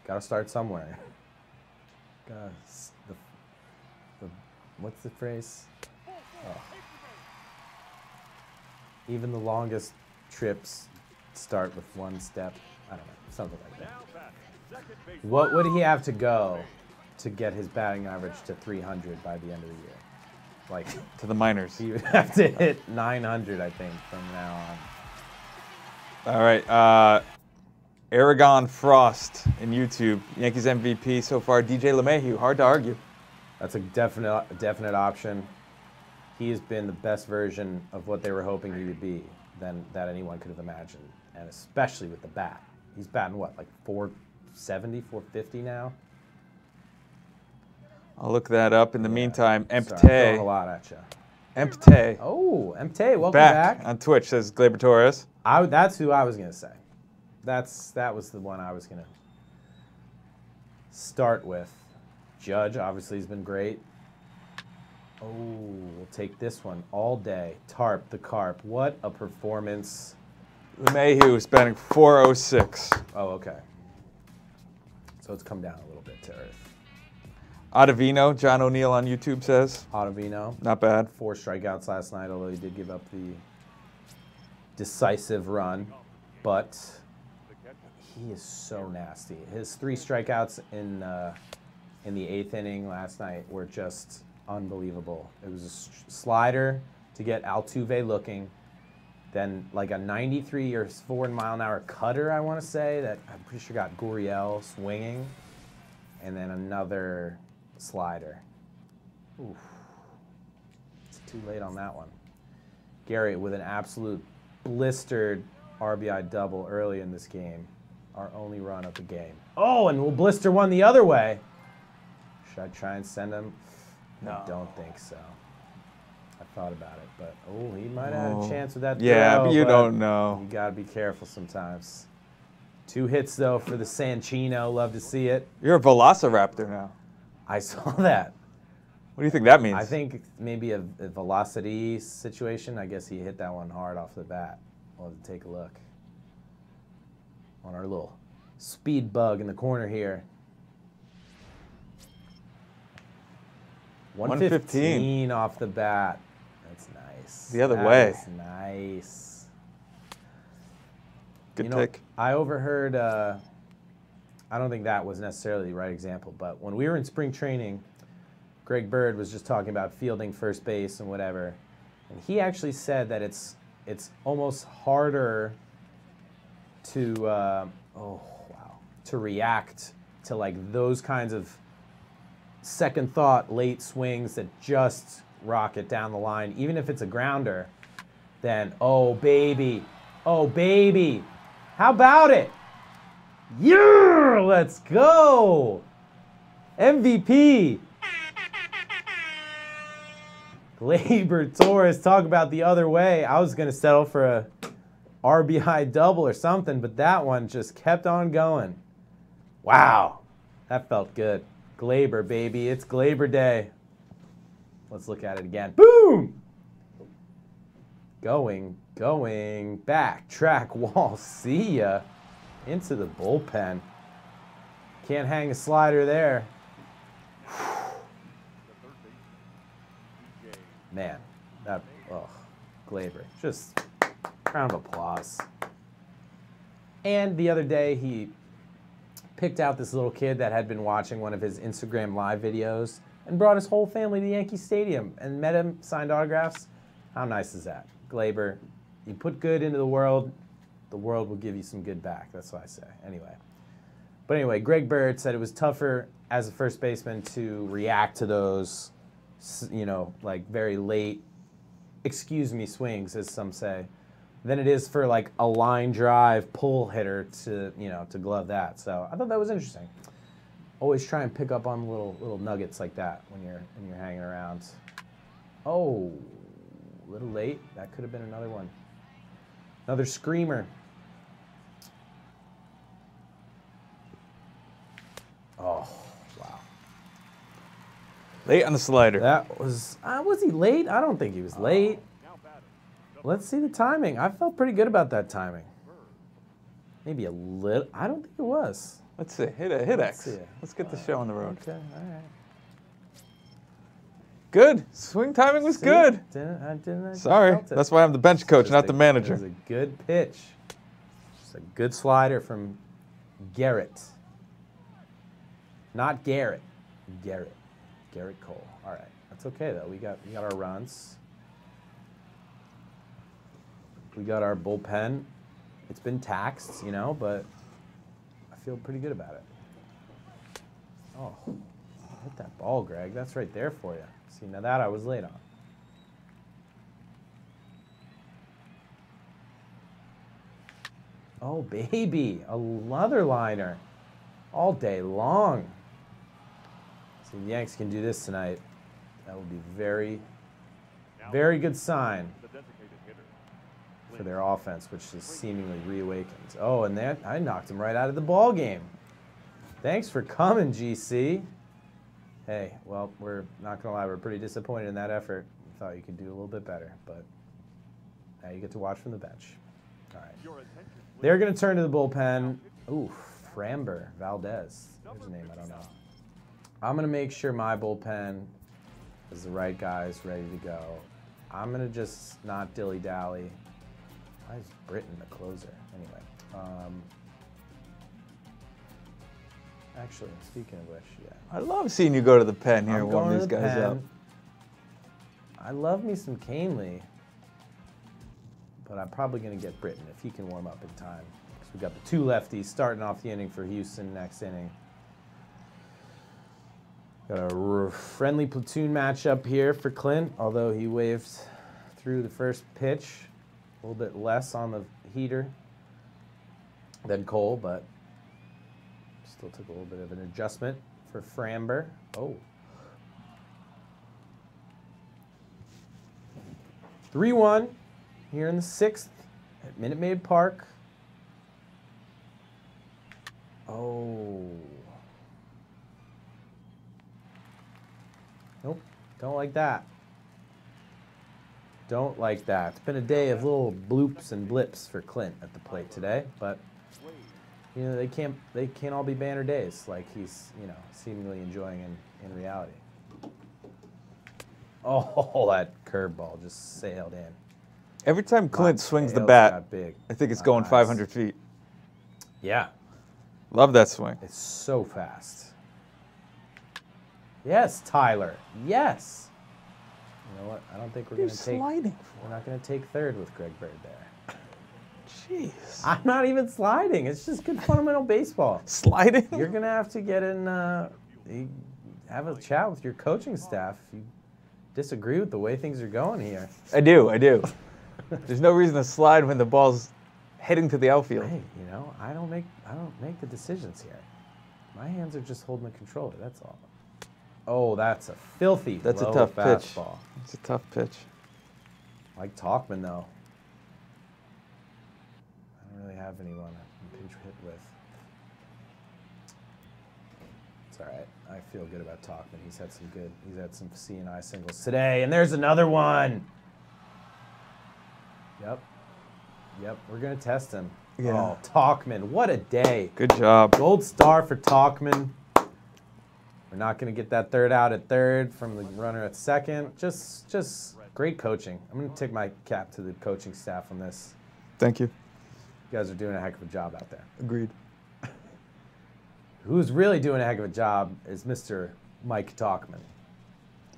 Got to start somewhere. What's the phrase? Oh. Even the longest trips start with one step. I don't know, something like that. What would he have to go to get his batting average to 300 by the end of the year? Like, To the minors. he would have to hit 900, I think, from now on. All right. Aragon Frost in YouTube. Yankees MVP so far. DJ LeMahieu. Hard to argue. That's a definite option. He has been the best version of what they were hoping he would be that anyone could have imagined, and especially with the bat. He's batting what, like 470, 450 now? I'll look that up. In the meantime, Sorry, I'm throwing a Empte. lot at you. Empte. Oh, MT, welcome Back back. on Twitch, says Glaber Torres. That's who I was gonna say. That was the one I was gonna start with. Judge obviously has been great. Oh, we'll take this one all day. Tarp, the Carp. What a performance. LeMahieu is batting 406. Oh, okay. So it's come down a little bit to earth. Ottavino, John O'Neill on YouTube says. Ottavino, Not bad. 4 strikeouts last night, although he did give up the decisive run. But he is so nasty. His 3 strikeouts in the 8th inning last night were just unbelievable. It was a slider to get Altuve looking, then like a 93 or 4 mile an hour cutter, I want to say, that I'm pretty sure got Gurriel swinging, and then another slider. Oof. It's too late on that one. Gary with an absolute blistered RBI double early in this game. Our only run of the game. Oh, and we'll blister one the other way. Should I try and send him? No. I don't think so. I thought about it, but he might have had a chance with that Yeah, throw, but you don't know. You gotta be careful sometimes. 2 hits though for the Sanchino. Love to see it. You're a Velociraptor now. I saw that. What do you think that means? I think maybe a velocity situation. I guess he hit that one hard off the bat. We'll have to take a look on our little speed bug in the corner here. 115 off the bat. That's nice. The other way. That's nice. Good pick. I overheard, I don't think that was necessarily the right example, but when we were in spring training, Greg Bird was just talking about fielding first base and whatever. And he actually said that it's almost harder to, to react to like those kinds of second thought late swings that just rocket down the line, even if it's a grounder, then oh baby, how about it? Yeah, let's go. MVP. Gleyber Torres, talk about the other way. I was going to settle for a RBI double or something, but that one just kept on going. Wow, that felt good. Gleyber, baby, it's Gleyber Day. Let's look at it again. Boom! Going, back, track, wall, see ya. Into the bullpen. Can't hang a slider there. Man, Gleyber, just round of applause. And the other day, he picked out this little kid that had been watching one of his Instagram live videos and brought his whole family to Yankee Stadium and met him, signed autographs. How nice is that? Gleyber, you put good into the world will give you some good back. That's what I say. Anyway, Greg Bird said it was tougher as a first baseman to react to those, like very late, excuse me, swings, as some say, than it is for like a line drive pull hitter to, to glove that. So I thought that was interesting. Always try and pick up on little nuggets like that when you're hanging around. Oh, a little late. That could have been another one. Another screamer. Oh, wow. Late on the slider. That was he late? I don't think he was late. Let's see the timing. I felt pretty good about that timing. Maybe a little. I don't think it was. Let's see. Hit X. Let's get the show on the road. Okay, all right. Good. Swing timing was good. Sorry. That's why I'm the bench coach, not the manager. It was a good pitch. Just a good slider from Garrett. Not Garrett. Garrett. Garrett Cole. All right. That's okay, though. We got our runs. We got our bullpen. It's been taxed, but I feel pretty good about it. Oh, hit that ball, Greg. That's right there for you. See, now that I was late on. Oh, baby, another liner all day long. See, the Yanks can do this tonight. That would be very, very good sign for their offense, which is seemingly reawakened. Oh, and that I knocked him right out of the ball game. Thanks for coming, GC. Hey, well, we're not going to lie, we're pretty disappointed in that effort. We thought you could do a little bit better, but now you get to watch from the bench. All right. They're going to turn to the bullpen. Ooh, Framber Valdez. There's a name I don't know. I'm going to make sure my bullpen is the right guys ready to go. I'm going to just not dilly-dally. Why is Britton the closer? Anyway. Actually, speaking of which, yeah. I love seeing you go to the pen here and warm these guys up. I love me some Canely, but I'm probably going to get Britton if he can warm up in time. Because we got the two lefties starting off the inning for Houston next inning. Got a friendly platoon matchup here for Clint, although he waved through the first pitch. A little bit less on the heater than Cole, but still took a little bit of an adjustment for Framber. Oh. 3-1 here in the 6th at Minute Maid Park. Oh. Nope, don't like that. Don't like that. It's been a day of little bloops and blips for Clint at the plate today, but they can't all be banner days like he's seemingly enjoying in reality. Oh, that curveball just sailed in. Every time Clint swings the Tails bat, got big. I think it's going Nice. 500 feet. Yeah, Love that swing. it's so fast. Yes, Tyler. Yes. You know what? I don't think we're You're gonna take. sliding. We're not gonna take third with Greg Bird there. Jeez. I'm not even sliding. It's just good fundamental baseball. Sliding? You're gonna have to get in. Have a chat with your coaching staff if you disagree with the way things are going here. I do. There's no reason to slide when the ball's heading to the outfield. Hey, you know, I don't make the decisions here. My hands are just holding the controller. That's all. Oh, that's a filthy. That's a low tough pitch. fastball. It's a tough pitch. Like Talkman though. I don't really have anyone I can pinch hit with. It's all right. I feel good about Talkman. He's had some C&I singles today, and there's another one. Yep, we're gonna test him. Yeah. Oh, Talkman, what a day. Good job. Gold star for Talkman. We're not gonna get that third out at third from the runner at second. Just great coaching. I'm gonna take my cap to the coaching staff on this. Thank you. You guys are doing a heck of a job out there. Agreed. Who's really doing a heck of a job is Mr. Mike Talkman.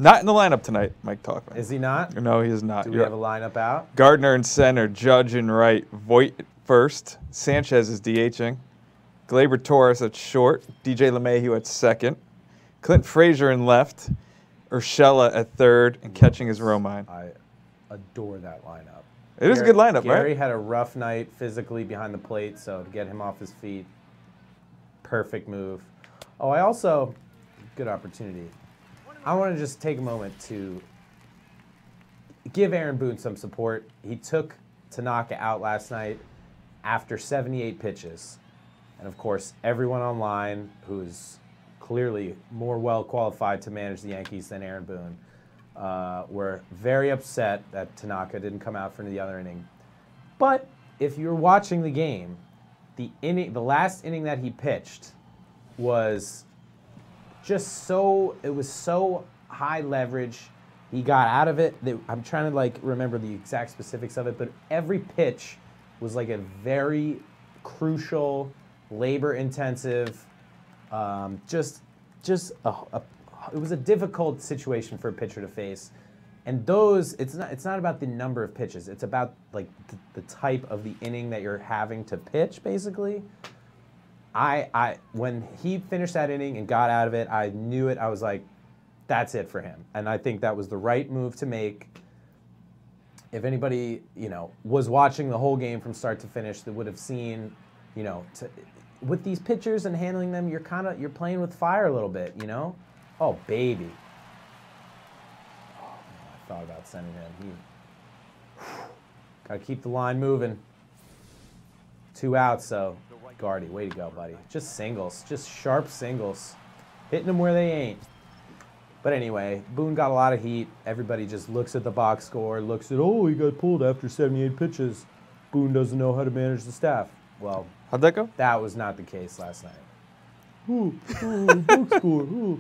Not in the lineup tonight, Mike Talkman. Is he not? No, he is not. Do we have a lineup out? Gardner in center, Judge in right, Voit first, Sanchez is DHing, Gleyber Torres at short, DJ LeMahieu at second, Clint Frazier in left, Urshela at third, and catching is Romine. I adore that lineup. It is a good lineup, Gary right? had a rough night physically behind the plate, so to get him off his feet, perfect move. Oh, I also, good opportunity. I want to just take a moment to give Aaron Boone some support. He took Tanaka out last night after 78 pitches. And of course, everyone online who's clearly more well qualified to manage the Yankees than Aaron Boone were very upset that Tanaka didn't come out for the other inning. But if you're watching the game, the last inning that he pitched was just it was so high leverage. He got out of it. I'm trying to remember the exact specifics of it, but every pitch was like a very crucial, labor-intensive, it was a difficult situation for a pitcher to face. And it's not about the number of pitches. It's about the type of the inning that you're having to pitch, basically. When he finished that inning and got out of it, I knew it. I was like, that's it for him. And I think that was the right move to make. If anybody, was watching the whole game from start to finish, they would have seen, with these pitchers and handling them, you're playing with fire a little bit, Oh, baby. Oh, man, I thought about sending him. Got to keep the line moving. 2 outs, so Guardy, way to go, buddy. Just singles, just sharp singles. Hitting them where they ain't. But anyway, Boone got a lot of heat. Everybody just looks at the box score, looks at, he got pulled after 78 pitches. Boone doesn't know how to manage the staff. Well, how'd that go? That was not the case last night. Box score.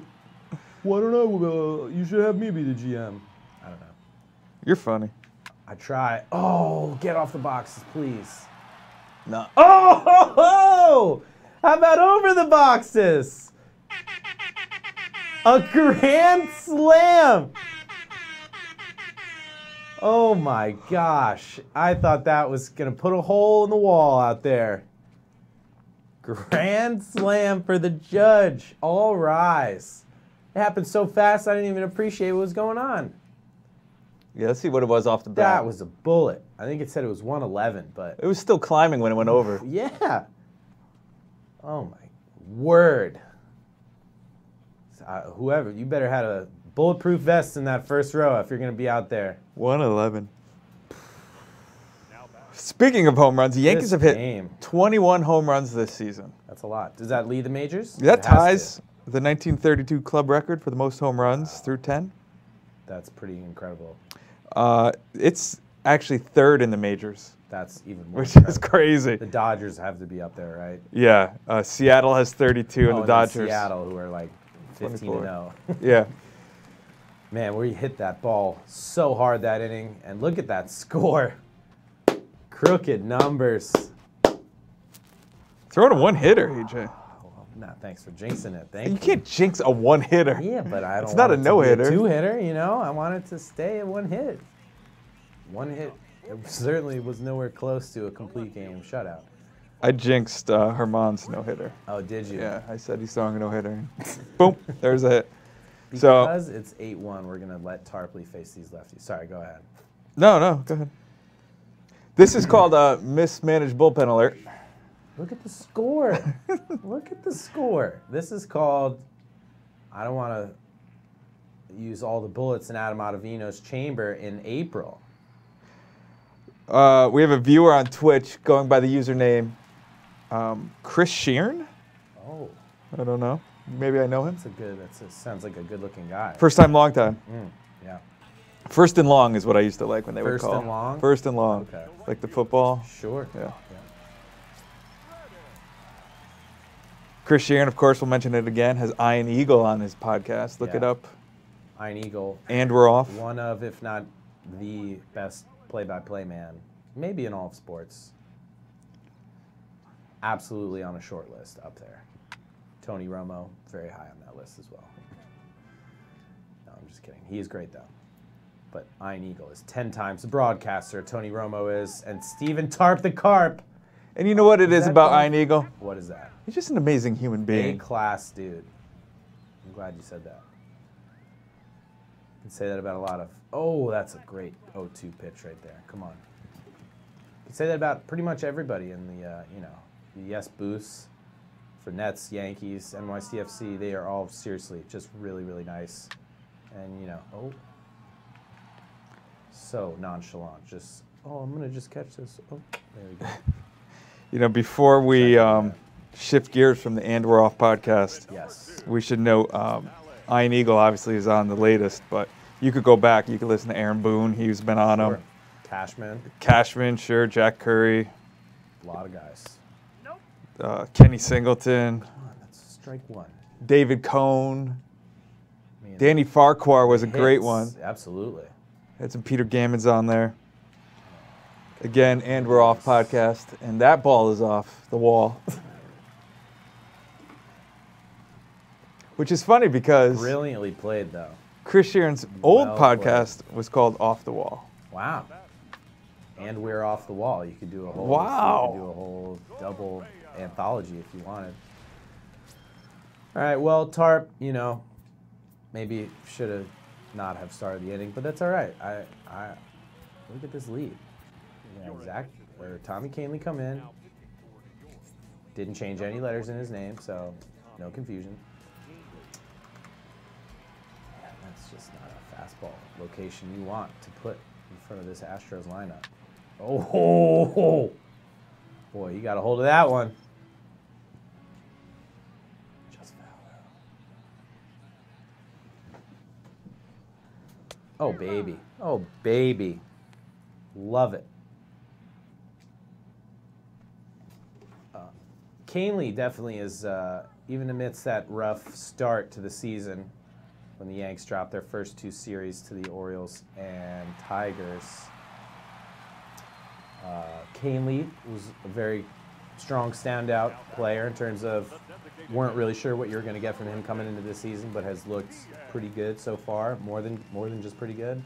Why don't you should have me be the GM. I don't know. You're funny. I try. Oh, get off the boxes, please. No. Oh, how about over the boxes? A grand slam. Oh my gosh. I thought that was going to put a hole in the wall out there. Grand slam for the Judge. All rise. It happened so fast I didn't even appreciate what was going on. Yeah, let's see what it was off the bat. That was a bullet. I think it said it was 111, but... It was still climbing when it went over. Yeah. Oh, my word. Whoever, you better have a bulletproof vest in that first row if you're going to be out there. 111. Speaking of home runs, the Yankees have hit 21 home runs this season. That's a lot. Does that lead the majors? That ties the 1932 club record for the most home runs through 10. That's pretty incredible. It's actually third in the majors. That's even more Which incredible. is crazy. The Dodgers have to be up there, right? Yeah. Seattle has 32 and the Dodgers. Seattle, who are like 15-0. Yeah. Man, we hit that ball so hard that inning, and look at that score. Crooked numbers. Throwing a one-hitter, AJ. Well, nah, thanks for jinxing it. Thank You you. can't jinx a one-hitter. Yeah, but I don't It's not want a it to be no-hitter. Two-hitter, you know? I want it to stay at one hit. One hit. It certainly was nowhere close to a complete game shutout. I jinxed Herman's no-hitter. Oh, did you? Yeah, I said he's throwing a no-hitter. Boom, there's a hit. So, Because it's 8-1, we're going to let Tarpley face these lefties. Sorry, go ahead. no, go ahead. This is called a mismanaged bullpen alert. Look at the score. Look at the score. This is called, I don't want to use all the bullets in Adam Ottavino's chamber in April. We have a viewer on Twitch going by the username Chris Sheeran. Oh, I don't know. Maybe I know him. Sounds like a good-looking guy. First time, long time. Yeah. First and long is what I used to like when they would First call. and long? First and long. Okay. Like the football. Sure. Yeah. Chris Sheeran, of course, we'll mention it again, has Iron Eagle on his podcast. Look it up. Iron Eagle. And we're off. One of, if not the best play-by-play man, maybe in all of sports. Absolutely on a short list up there. Tony Romo, very high on that list as well. No, I'm just kidding. He is great, though. But Iron Eagle is 10 times the broadcaster. Tony Romo is. And Steven Tarp the Carp. And you know what it is that about funny? Iron Eagle? What is that? He's just an amazing human being. A-class dude. I'm glad you said that. You can say that about a lot of... Oh, that's a great 0-2 pitch right there. Come on. You can say that about pretty much everybody in the, the Yes Booths for Nets, Yankees, NYCFC. They are all seriously just really, really nice. And, so nonchalant. Just, I'm going to just catch this. Oh, there we go. Before we shift gears from the And We're Off podcast, Yes. we should note Iron Eagle obviously is on the latest, but you could go back. You could listen to Aaron Boone. He's been on Sure. him. Cashman. Sure. Jack Curry. A lot of guys. Kenny Singleton. Come on, that's strike one. David Cohn. Man, Danny Farquhar was a great hits. one. Absolutely. Had some Peter Gammons on there. Again, And We're Off podcast. And that ball is off the wall. Which is funny because Brilliantly played, though. Chris Sheeran's old Well podcast was called Off the Wall. Wow. And we're off the wall. You could do a whole. Wow. You could do a whole double anthology if you wanted. All right. Well, Tarp, maybe should have not have started the inning, but that's all right. I look at this lead. Zach or Tommy Canley come in. Didn't change any letters in his name, so no confusion. That's just not a fastball location you want to put in front of this Astros lineup. Oh, boy, you got a hold of that one. Just foul. Oh, baby. Oh, baby. Love it. Canley definitely is, even amidst that rough start to the season, when the Yanks dropped their first two series to the Orioles and Tigers, Canley was a very strong standout player in terms of weren't really sure what you were going to get from him coming into this season, but has looked pretty good so far, more than just pretty good.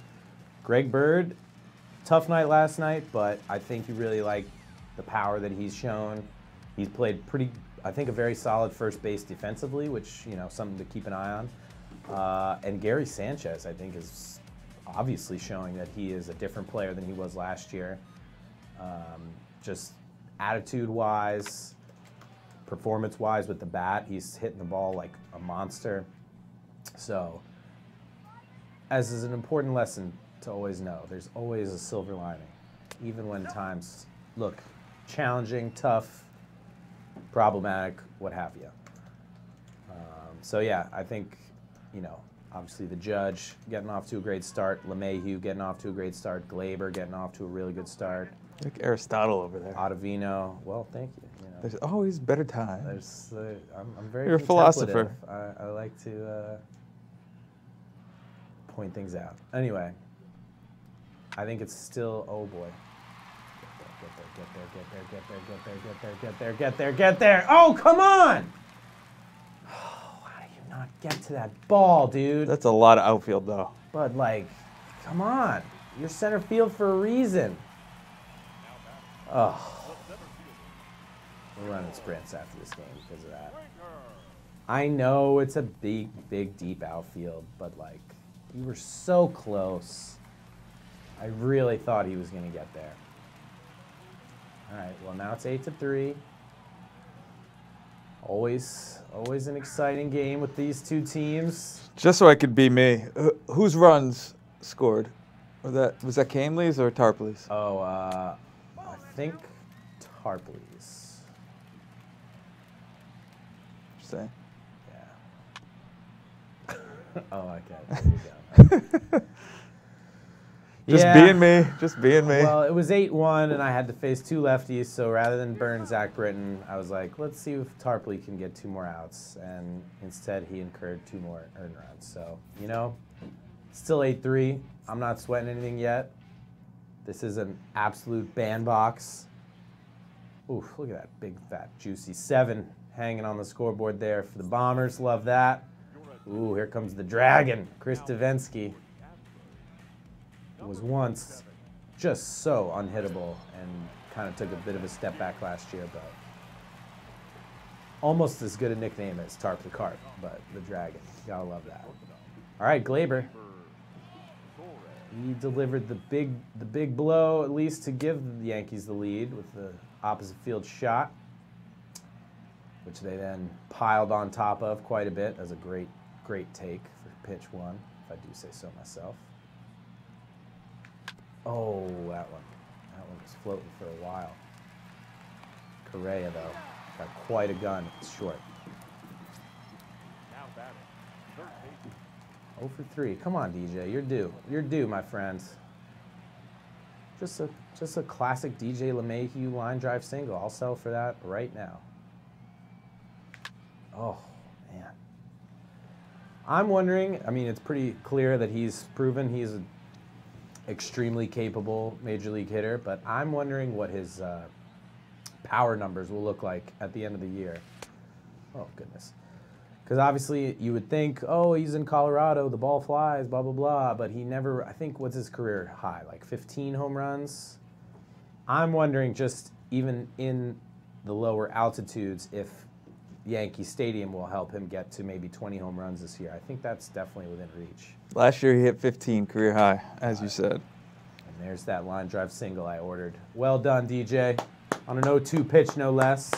Greg Bird, tough night last night, but I think you really like the power that he's shown. He's played I think a very solid first base defensively, which, something to keep an eye on. And Gary Sanchez, I think, is obviously showing that he is a different player than he was last year. Just attitude-wise, performance-wise with the bat, he's hitting the ball like a monster. So, as is an important lesson to always know, there's always a silver lining, even when times look challenging, tough, problematic, what have you. So yeah, I think, obviously the Judge getting off to a great start, LeMahieu getting off to a great start, Glaber getting off to a really good start. Like Aristotle over there. Ottavino, well, thank you. There's always better times. I'm very You're a philosopher. I like to point things out. Anyway, I think it's still, oh boy. Get there. Oh, come on! Oh, how do you not get to that ball, dude? That's a lot of outfield, though. But, like, come on. You're center field for a reason. Oh. We're running sprints after this game because of that. I know it's a big, deep outfield, but, like, you were so close. I really thought he was going to get there. All right, well, now it's 8-3. Always an exciting game with these two teams. Just so I could be me, whose runs scored? Was that Canley's or Tarpley's? Oh, I think Tarpley's. Say. Yeah. Oh, okay. There you go. Being me. Just being me. Well, it was 8-1, and I had to face two lefties, so rather than burn Zach Britton, I was like, let's see if Tarpley can get 2 more outs, and instead he incurred 2 more earned runs. So, you know, still 8-3. I'm not sweating anything yet. This is an absolute bandbox. Oof, look at that big, fat, juicy 7 hanging on the scoreboard there for the Bombers. Love that. Ooh, here comes the Dragon, Chris Davinsky. Was once just so unhittable and kind of took a bit of a step back last year, but almost as good a nickname as Tarp the Carp, but the Dragon. Gotta love that. All right, Glaber. He delivered the big blow, at least to give the Yankees the lead with the opposite field shot, which they then piled on top of quite a bit as a great take for pitch 1, if I do say so myself. Oh, that one was floating for a while. Correa, though, got quite a gun. It's short. 0 for 3. Come on, DJ. You're due. You're due, my friends. Just a classic DJ LeMahieu line drive single. I'll sell for that right now. Oh, man. I'm wondering, I mean, it's pretty clear that he's proven he's an extremely capable major league hitter, but I'm wondering what his power numbers will look like at the end of the year. Oh, goodness. Because obviously you would think, oh, he's in Colorado, the ball flies, blah, blah, blah, but he never, I think, what's his career high, like 15 home runs? I'm wondering just even in the lower altitudes if Yankee Stadium will help him get to maybe 20 home runs this year. I think that's definitely within reach. Last year he hit 15 career high, as you said. And there's that line drive single I ordered. Well done, DJ. On an 0-2 pitch, no less.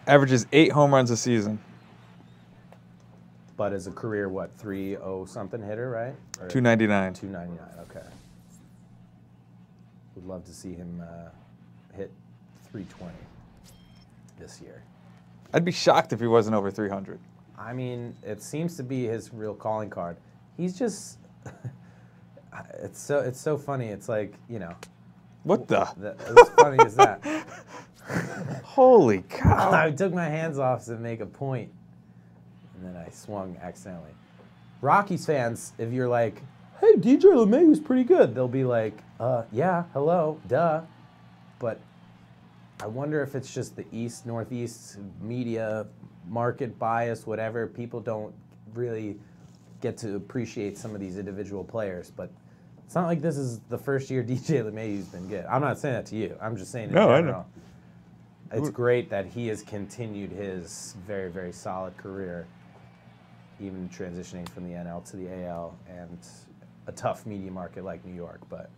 Averages 8 home runs a season. But as a career, what, 3-0-something hitter, right? Or 299. 299, okay. Would love to see him hit 320 this year. I'd be shocked if he wasn't over 300. I mean, it seems to be his real calling card. He's just, it's so funny. It's like, you know. What the? As funny as that. Holy cow. I took my hands off to make a point, and then I swung accidentally. Rockies fans, if you're like, hey, DJ LeMahieu's pretty good, they'll be like, yeah, hello, duh. But I wonder if it's just the East, Northeast media, market bias, whatever. People don't really get to appreciate some of these individual players. But it's not like this is the first year DJ LeMahieu's been good. I'm not saying that to you. I'm just saying in general. I know. It's great that he has continued his very, very solid career, even transitioning from the NL to the AL and a tough media market like New York. But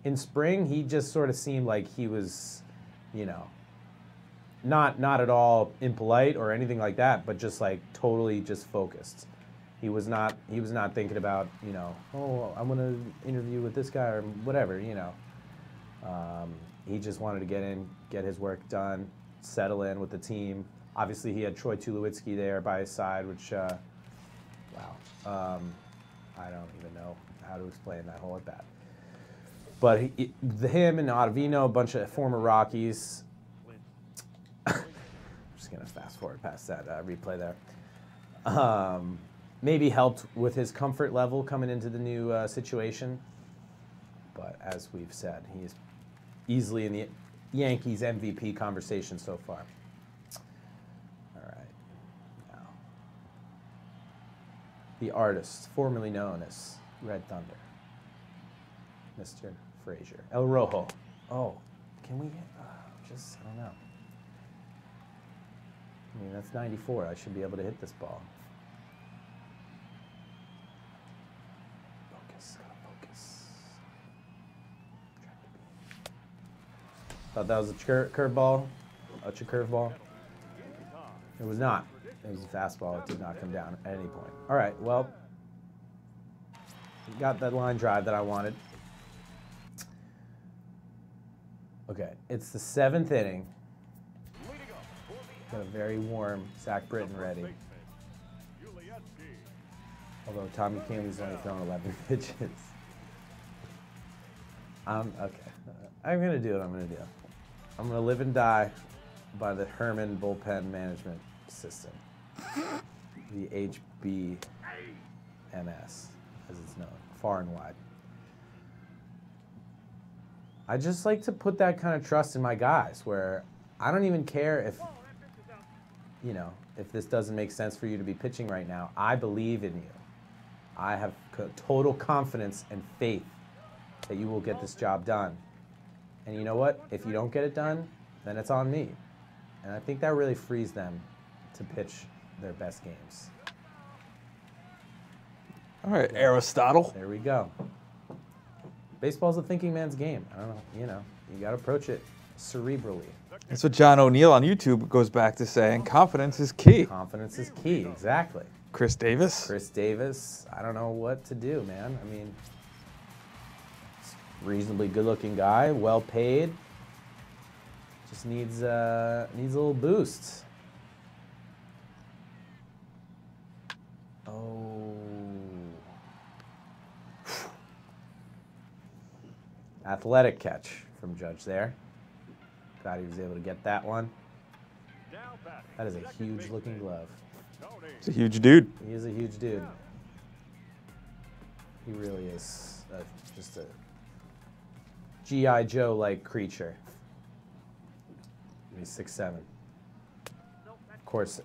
in spring, he just sort of seemed like he was, you know, not at all impolite or anything like that, but just like totally just focused. He was not thinking about, you know, oh, I'm going to interview with this guy or whatever, you know. He just wanted to get in, get his work done, settle in with the team. Obviously, he had Troy Tulowitzki there by his side, which, wow. I don't even know how to explain that whole at bat. But him and Ottavino, a bunch of former Rockies. I'm just going to fast forward past that replay there. maybe helped with his comfort level coming into the new situation. But as we've said, he is easily in the Yankees MVP conversation so far. All right. Now, the artist formerly known as Red Thunder, Mr. Frazier. El Rojo. Oh, can we I don't know. I mean, that's 94. I should be able to hit this ball. Focus, gotta focus. Thought that was a curveball. A curveball. It was not. It was a fastball. It did not come down at any point. All right, well, got that line drive that I wanted. Okay, it's the 7th inning. Got a very warm Zach Britton ready. Although Tommy Kahnle's only thrown 11 pitches. Okay. I'm going to do what I'm going to do. I'm going to live and die by the Herman bullpen management system. The HBMS, as it's known, far and wide. I just like to put that kind of trust in my guys where I don't even care if, you know, if this doesn't make sense for you to be pitching right now. I believe in you. I have total confidence and faith that you will get this job done. And you know what? If you don't get it done, then it's on me. And I think that really frees them to pitch their best games. All right, Aristotle. There we go. Baseball's a thinking man's game. I don't know, you know, you got to approach it cerebrally. That's what John O'Neill on YouTube goes back to saying. Confidence is key. Confidence is key, exactly. Chris Davis. Chris Davis, I don't know what to do, man. I mean, reasonably good-looking guy, well paid. Just needs a little boost. Oh. Athletic catch from Judge there. Glad he was able to get that one. That is a huge-looking glove. He's a huge dude. He is a huge dude. He really is just a G.I. Joe-like creature. He's 6'7". Of course,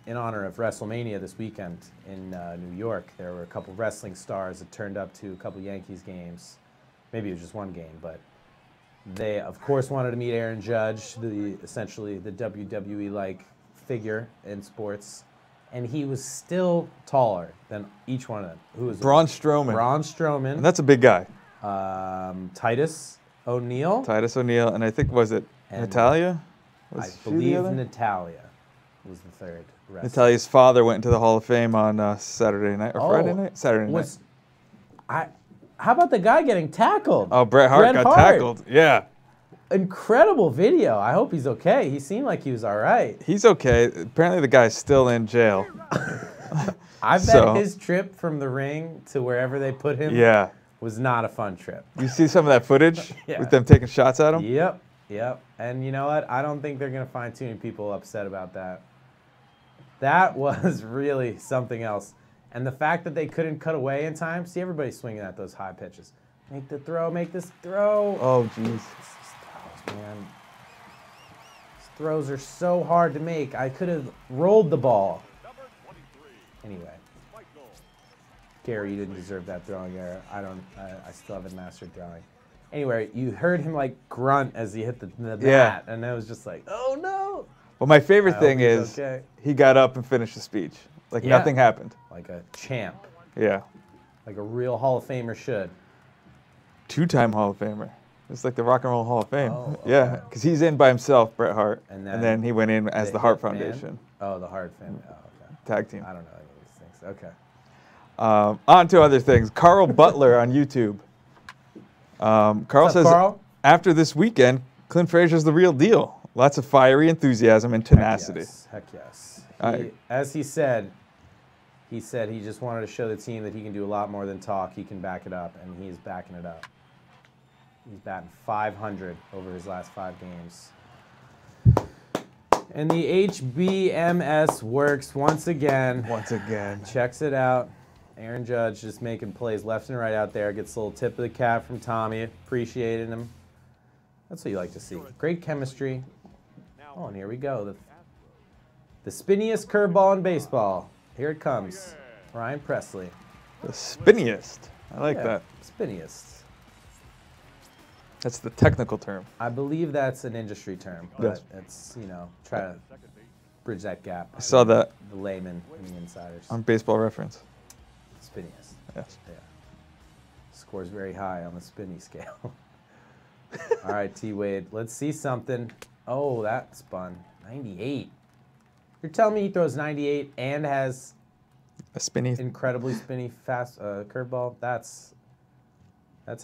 in honor of WrestleMania this weekend in New York, there were a couple wrestling stars that turned up to a couple Yankees games. Maybe it was just one game, but they, of course, wanted to meet Aaron Judge, essentially the WWE-like figure in sports. And he was still taller than each one of them. Who was Braun Strowman. Braun Strowman. And that's a big guy. Titus O'Neill. Titus O'Neill, and I think, was it And Natalia? I believe Natalia was the third wrestler. Natalia's father went into the Hall of Fame on Saturday night, or Friday night? Saturday night. How about the guy getting tackled? Oh, Bret Hart got tackled. Yeah. Incredible video. I hope he's okay. He seemed like he was all right. He's okay. Apparently the guy's still in jail. I bet his trip from the ring to wherever they put him was not a fun trip. You see some of that footage with them taking shots at him? Yep. And you know what? I don't think they're going to find too many people upset about that. That was really something else. And the fact that they couldn't cut away in time, see everybody swinging at those high pitches. Make the throw, make this throw. Oh, jeez. These throws, man. These throws are so hard to make. I could have rolled the ball. Anyway. Gary, you didn't deserve that throwing error. I still haven't mastered throwing. Anyway, you heard him like grunt as he hit the bat, and it was just like, oh no. Well, my favorite thing is he got up and finished the speech. Like nothing happened. Like a champ. Yeah. Like a real Hall of Famer should. Two-time Hall of Famer. It's like the Rock and Roll Hall of Fame. Oh, okay. Yeah, because he's in by himself, Bret Hart. And then he went in as the Hart Foundation. Oh, the Hart family. Oh, okay. Tag team. I don't know any of these things. Okay. On to other things. Carl Butler on YouTube. Carl says, after this weekend, Clint Frazier's the real deal. Lots of fiery enthusiasm and tenacity. Heck yes. As he said he just wanted to show the team that he can do a lot more than talk. He can back it up, and he is backing it up. He's batting .500 over his last 5 games. And the HBMS works once again. Once again. Checks it out. Aaron Judge just making plays left and right out there. Gets a little tip of the cap from Tommy. Appreciating him. That's what you like to see. Great chemistry. Oh, and here we go. The spinniest curveball in baseball. Here it comes. Ryan Presley. The spinniest. I like that. Spinniest. That's the technical term. I believe that's an industry term, but Yes. it's, try to bridge that gap. I saw that The layman and the insiders. on Baseball Reference. Spinniest. Yes. Yeah. Scores very high on the spinny scale. All right, T-Wade, let's see something. Oh, that spun. 98. You're telling me he throws 98 and has A spinny. incredibly spinny fast curveball? That's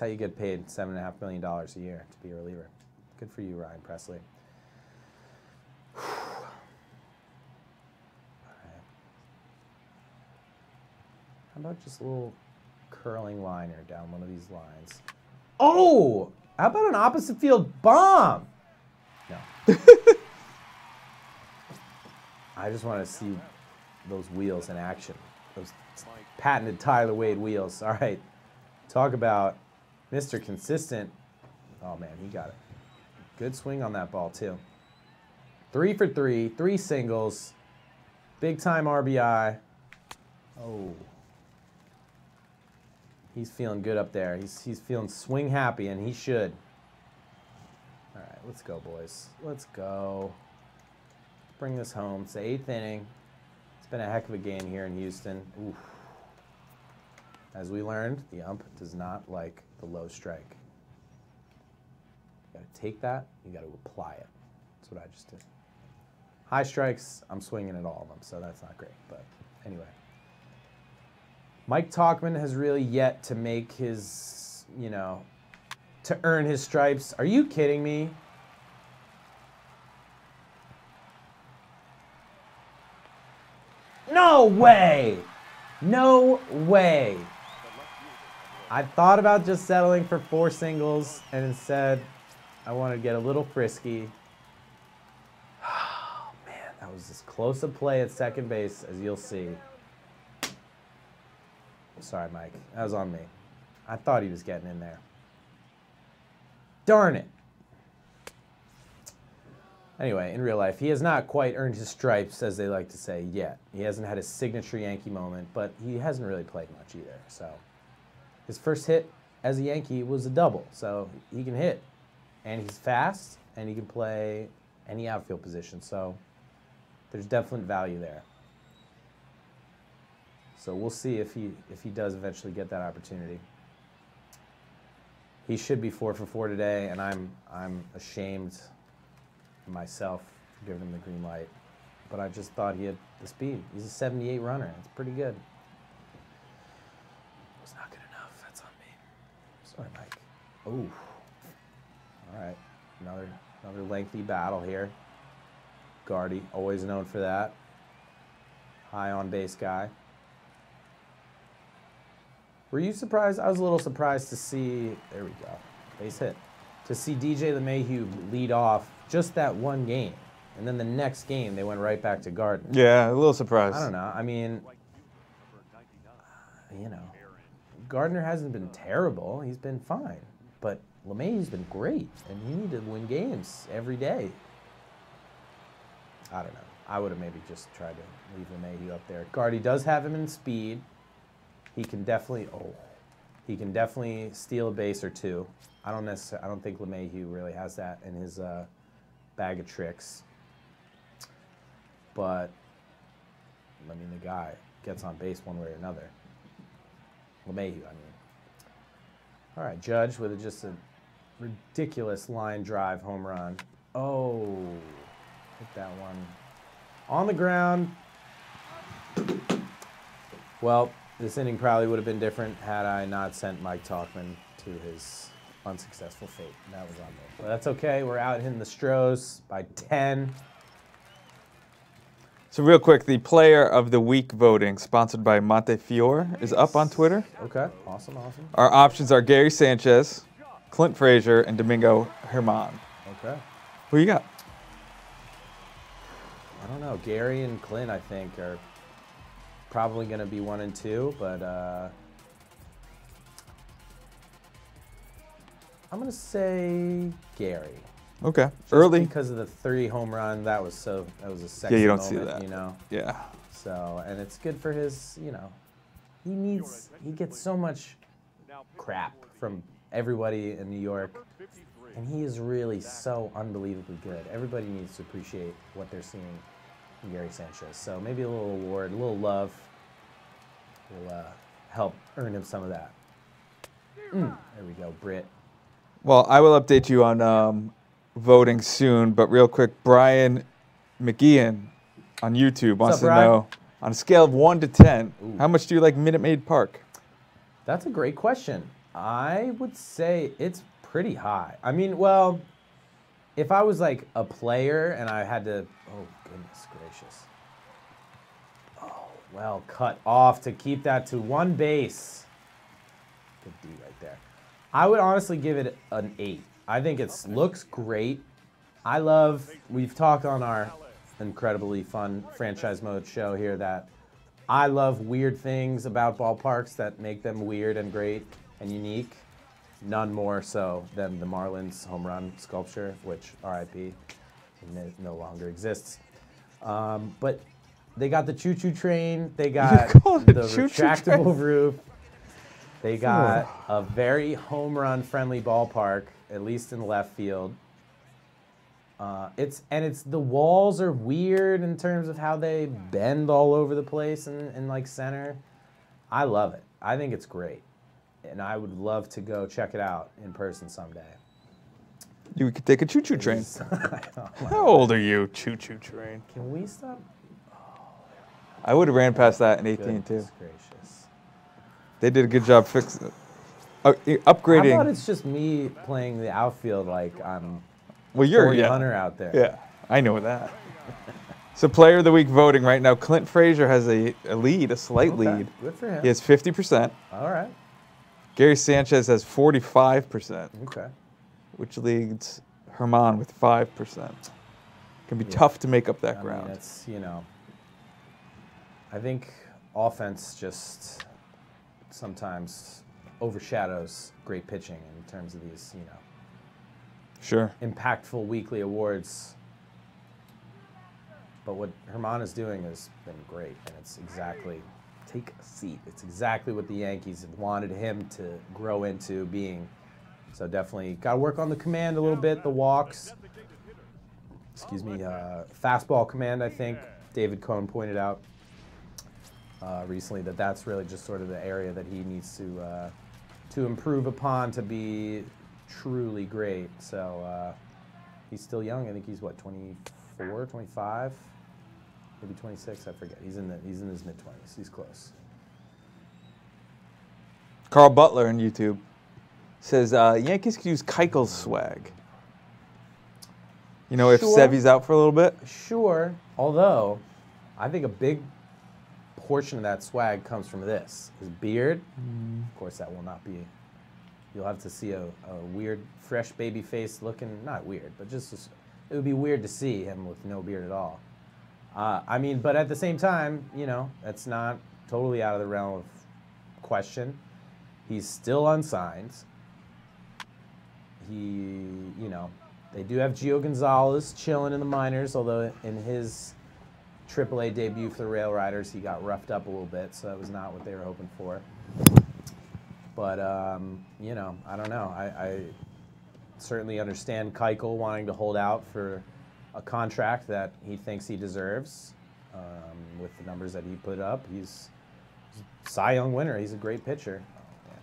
how you get paid $7.5 million a year to be a reliever. Good for you, Ryan Presley. All right. How about just a little curling liner down one of these lines? Oh! How about an opposite field bomb? No. I just want to see those wheels in action. Those patented Tyler Wade wheels. All right. Talk about Mr. Consistent. Oh, man, he got it. Good swing on that ball, too. 3 for 3, 3 singles. Big-time RBI. Oh. He's feeling good up there. He's feeling swing happy, and he should. All right, let's go, boys. Let's go. Bring this home. It's the 8th inning. It's been a heck of a game here in Houston. Oof. As we learned, the ump does not like the low strike. You got to take that. You got to apply it. That's what I just did. High strikes, I'm swinging at all of them, so that's not great. But anyway. Mike Tauchman has really yet to make his, to earn his stripes. Are you kidding me? No way! No way! I thought about just settling for 4 singles, and instead, I want to get a little frisky. Oh, man, that was as close a play at second base as you'll see. Sorry, Mike. That was on me. I thought he was getting in there. Darn it. Anyway, in real life, he has not quite earned his stripes, as they like to say, yet. He hasn't had his signature Yankee moment, but he hasn't really played much either. So his first hit as a Yankee was a double, so he can hit. And he's fast, and he can play any outfield position, so there's definite value there. So we'll see if he does eventually get that opportunity. He should be 4 for 4 today, and I'm ashamed of myself for giving him the green light. But I just thought he had the speed. He's a 78 runner. It's pretty good. It's not good enough. That's on me. Sorry, Mike. Oh. All right. Another lengthy battle here. Gardy, always known for that. High on base guy. Were you surprised? I was a little surprised to see, there we go, base hit, to see DJ LeMahieu lead off just that one game. And then the next game, they went right back to Gardner. Yeah, a little surprised. I don't know. I mean, Gardner hasn't been terrible. He's been fine. But LeMahieu's been great, and you need to win games every day. I don't know. I would have maybe just tried to leave LeMahieu up there. Gardy does have him in speed. He can definitely steal a base or two. I don't think LeMahieu really has that in his bag of tricks. But I mean, the guy gets on base one way or another. LeMahieu, I mean. All right, Judge with just a ridiculous line drive home run. Oh, hit that one on the ground. Well, this inning probably would have been different had I not sent Mike Tauchman to his unsuccessful fate. That was on me. But that's okay. We're out hitting the Astros by 10. So real quick, the Player of the Week voting, sponsored by Montefiore, is up on Twitter. Okay, awesome. Our options are Gary Sanchez, Clint Frazier, and Domingo Germán. Okay. Who you got? I don't know. Gary and Clint, I think, are probably going to be 1 and 2, but I'm going to say Gary. Okay. Just Early. because of the 3 home run, that was a sexy Yeah, you don't moment, see that. you know. Yeah. So, and it's good for his, you know, he gets so much crap from everybody in New York, and he is really so unbelievably good. Everybody needs to appreciate what they're seeing in Gary Sanchez. So maybe a little award, a little love will help earn him some of that. There we go, Britt. Well, I will update you on voting soon, but real quick, Brian McGeehan on YouTube wants up, to Brian? know, on a scale of 1 to 10, Ooh. how much do you like Minute Maid Park? That's a great question. I would say it's pretty high. I mean, well, if I was like a player and I had to, oh goodness gracious. Oh, well, cut off to keep that to 1 base. Good D right there. I would honestly give it an 8. I think it looks great. We've talked on our incredibly fun franchise mode show here that I love weird things about ballparks that make them weird and great and unique. None more so than the Marlins home run sculpture, which RIP no longer exists. But they got the choo-choo train. They got the retractable roof. They got a very home run friendly ballpark, at least in left field. It's the walls are weird in terms of how they bend all over the place in like center. I love it. I think it's great. And I would love to go check it out in person someday. You could take a choo-choo train. Oh, How old are you, choo-choo train? can we stop? I would have ran past that in 18 too. Goodness gracious. They did a good job fixing How upgrading. about it's just me playing the outfield like I'm Well, you're Corey Hunter out there. Yeah, I know that. So Player of the Week voting right now, Clint Frazier has a lead, a slight Okay, lead. good for him. He has 50%. All right. Gary Sanchez has 45%, Okay. which leads Herman with 5%. Can be tough to make up that ground. I mean, it's, you know, I think offense just sometimes overshadows great pitching in terms of these, you know, Sure. impactful weekly awards. But what Herman is doing has been great, and it's exactly, take a seat, it's exactly what the Yankees have wanted him to grow into being. So definitely got to work on the command a little bit, the walks. Excuse me, fastball command, I think. David Cohn pointed out recently that that's really just sort of the area that he needs to improve upon to be truly great. So he's still young. I think he's what, 24, 25, maybe 26. I forget. He's in his mid-20s. He's close. Carl Butler on YouTube says Yankees could use Keuchel's swag. You know, if Sure. Sevy's out for a little bit. Sure. Although, I think a big portion of that swag comes from this. His beard. Of course, that will not be. You'll have to see a weird, fresh baby face looking. Not weird, but just it would be weird to see him with no beard at all. I mean, but at the same time, you know, that's not totally out of the realm of question. He's still unsigned. You know, they do have Gio Gonzalez chilling in the minors, although in his AAA debut for the Rail Riders, he got roughed up a little bit, so that was not what they were hoping for. But, you know, I don't know. I certainly understand Keuchel wanting to hold out for a contract that he thinks he deserves with the numbers that he put up. He's a Cy Young winner. He's a great pitcher. Oh, man.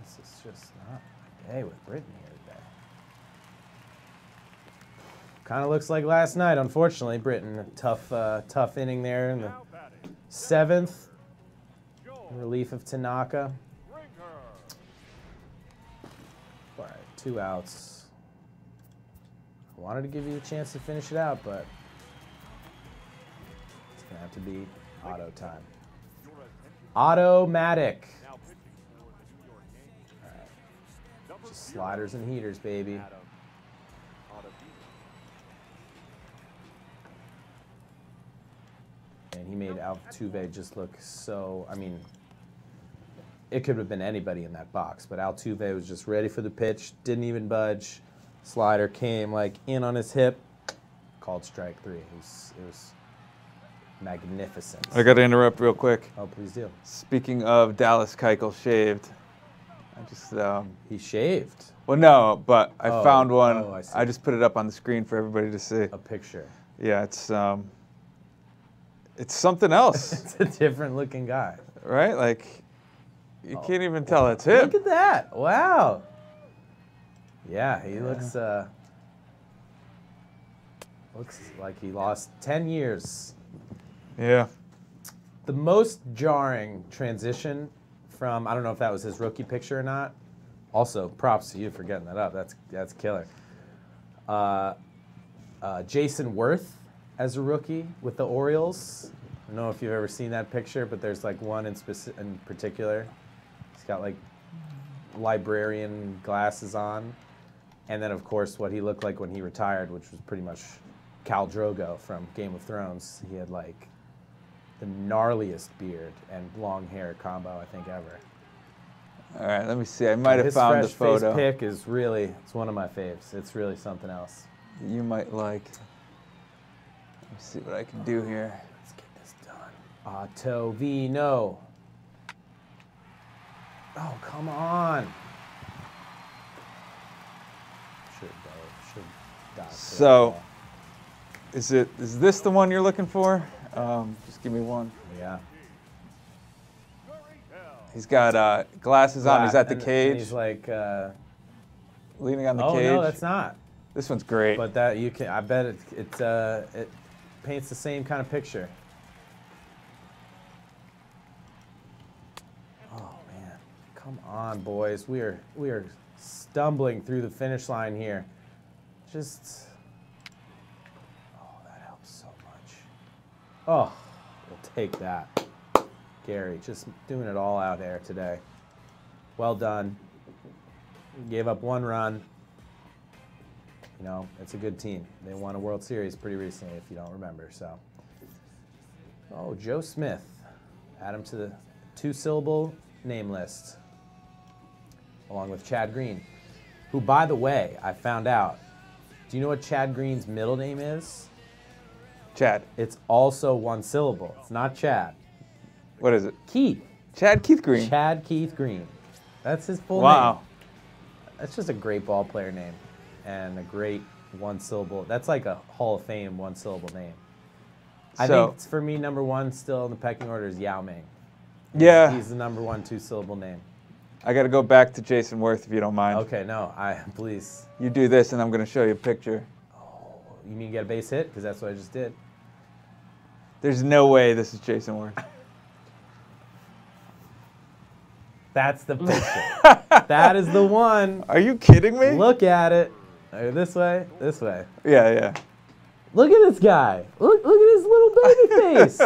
This is just not my day with Brittany here today. Kind of looks like last night, unfortunately. Britton, tough inning there in the 7th. In relief of Tanaka. All right, 2 outs. I wanted to give you a chance to finish it out, but it's going to have to be auto time. Automatic. All right. Just sliders and heaters, baby. Altuve just look so, I mean, it could have been anybody in that box, but Altuve was just ready for the pitch, didn't even budge. Slider came like in on his hip, called strike 3. It was magnificent. I got to interrupt real quick. Oh, please do. Speaking of Dallas Keuchel shaved, I just he shaved. well, no, but I found one. Oh, I just put it up on the screen for everybody to see. A picture. Yeah, it's something else. It's a different looking guy. Right? Like, you can't even tell it's him. Look at that. Wow. Yeah, he looks like he lost 10 years. Yeah. The most jarring transition from, I don't know if that was his rookie picture or not. Also, props to you for getting that up. That's killer. Jason Worth as a rookie with the Orioles. I don't know if you've ever seen that picture, but there's like one in particular. He's got like librarian glasses on. And then, of course, what he looked like when he retired, which was pretty much Khal Drogo from Game of Thrones. He had like the gnarliest beard and long hair combo I think ever. All right, let me see. I might have found the photo. His fresh face pick is really, it's one of my faves. It's really something else. You might like. Let me see what I can do here. Let's get this done. Ottavino. Oh, come on. Should die. So, is this the one you're looking for? Just give me one. Yeah. He's got glasses on. He's at the cage. And he's like leaning on the oh, cage. no, that's not. This one's great. But that you can. I bet it paints the same kind of picture. Oh man, come on, boys. We are stumbling through the finish line here. Just. Oh, that helps so much. Oh, we'll take that. Gary, just doing it all out there today. Well done. Gave up 1 run. You know, it's a good team. They won a World Series pretty recently, if you don't remember. So, oh, Joe Smith. Add him to the 2-syllable name list, along with Chad Green, who, by the way, I found out. Do you know what Chad Green's middle name is? Chad. It's also 1 syllable. It's not Chad. What is it? Keith. Chad Keith Green. Chad Keith Green. That's his full name. Wow. That's just a great ball player name and a great 1-syllable. That's like a Hall of Fame 1-syllable name. I think for me, number 1 still in the pecking order is Yao Ming. Yeah. He's the number 1 2-syllable name. I got to go back to Jason Worth if you don't mind. Okay, no, please. You do this and I'm going to show you a picture. Oh, you mean get a base hit? Because that's what I just did. There's no way this is Jason Worth. That's the picture. That is the one. Are you kidding me? Look at it. This way, this way. Yeah, yeah. Look at this guy. Look at his little baby face.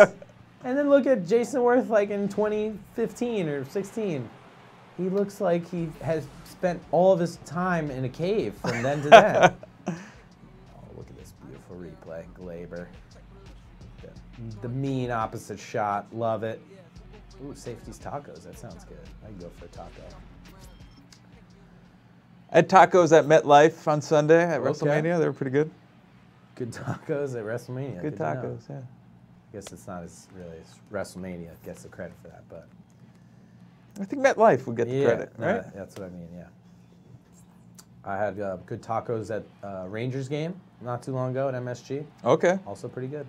And then look at Jason Worth like in 2015 or 16. He looks like he has spent all of his time in a cave from then to then. Oh, look at this beautiful replay. Glaber. The mean opposite shot. Love it. Ooh, safety's tacos. That sounds good. I can go for a taco. I had tacos at MetLife on Sunday at WrestleMania. They were pretty good. Good tacos at WrestleMania. Good tacos, yeah. I guess it's not as really as WrestleMania gets the credit for that, but I think MetLife would get the credit, right? No, that's what I mean, yeah. I had good tacos at Rangers game not too long ago at MSG. Okay. Also pretty good.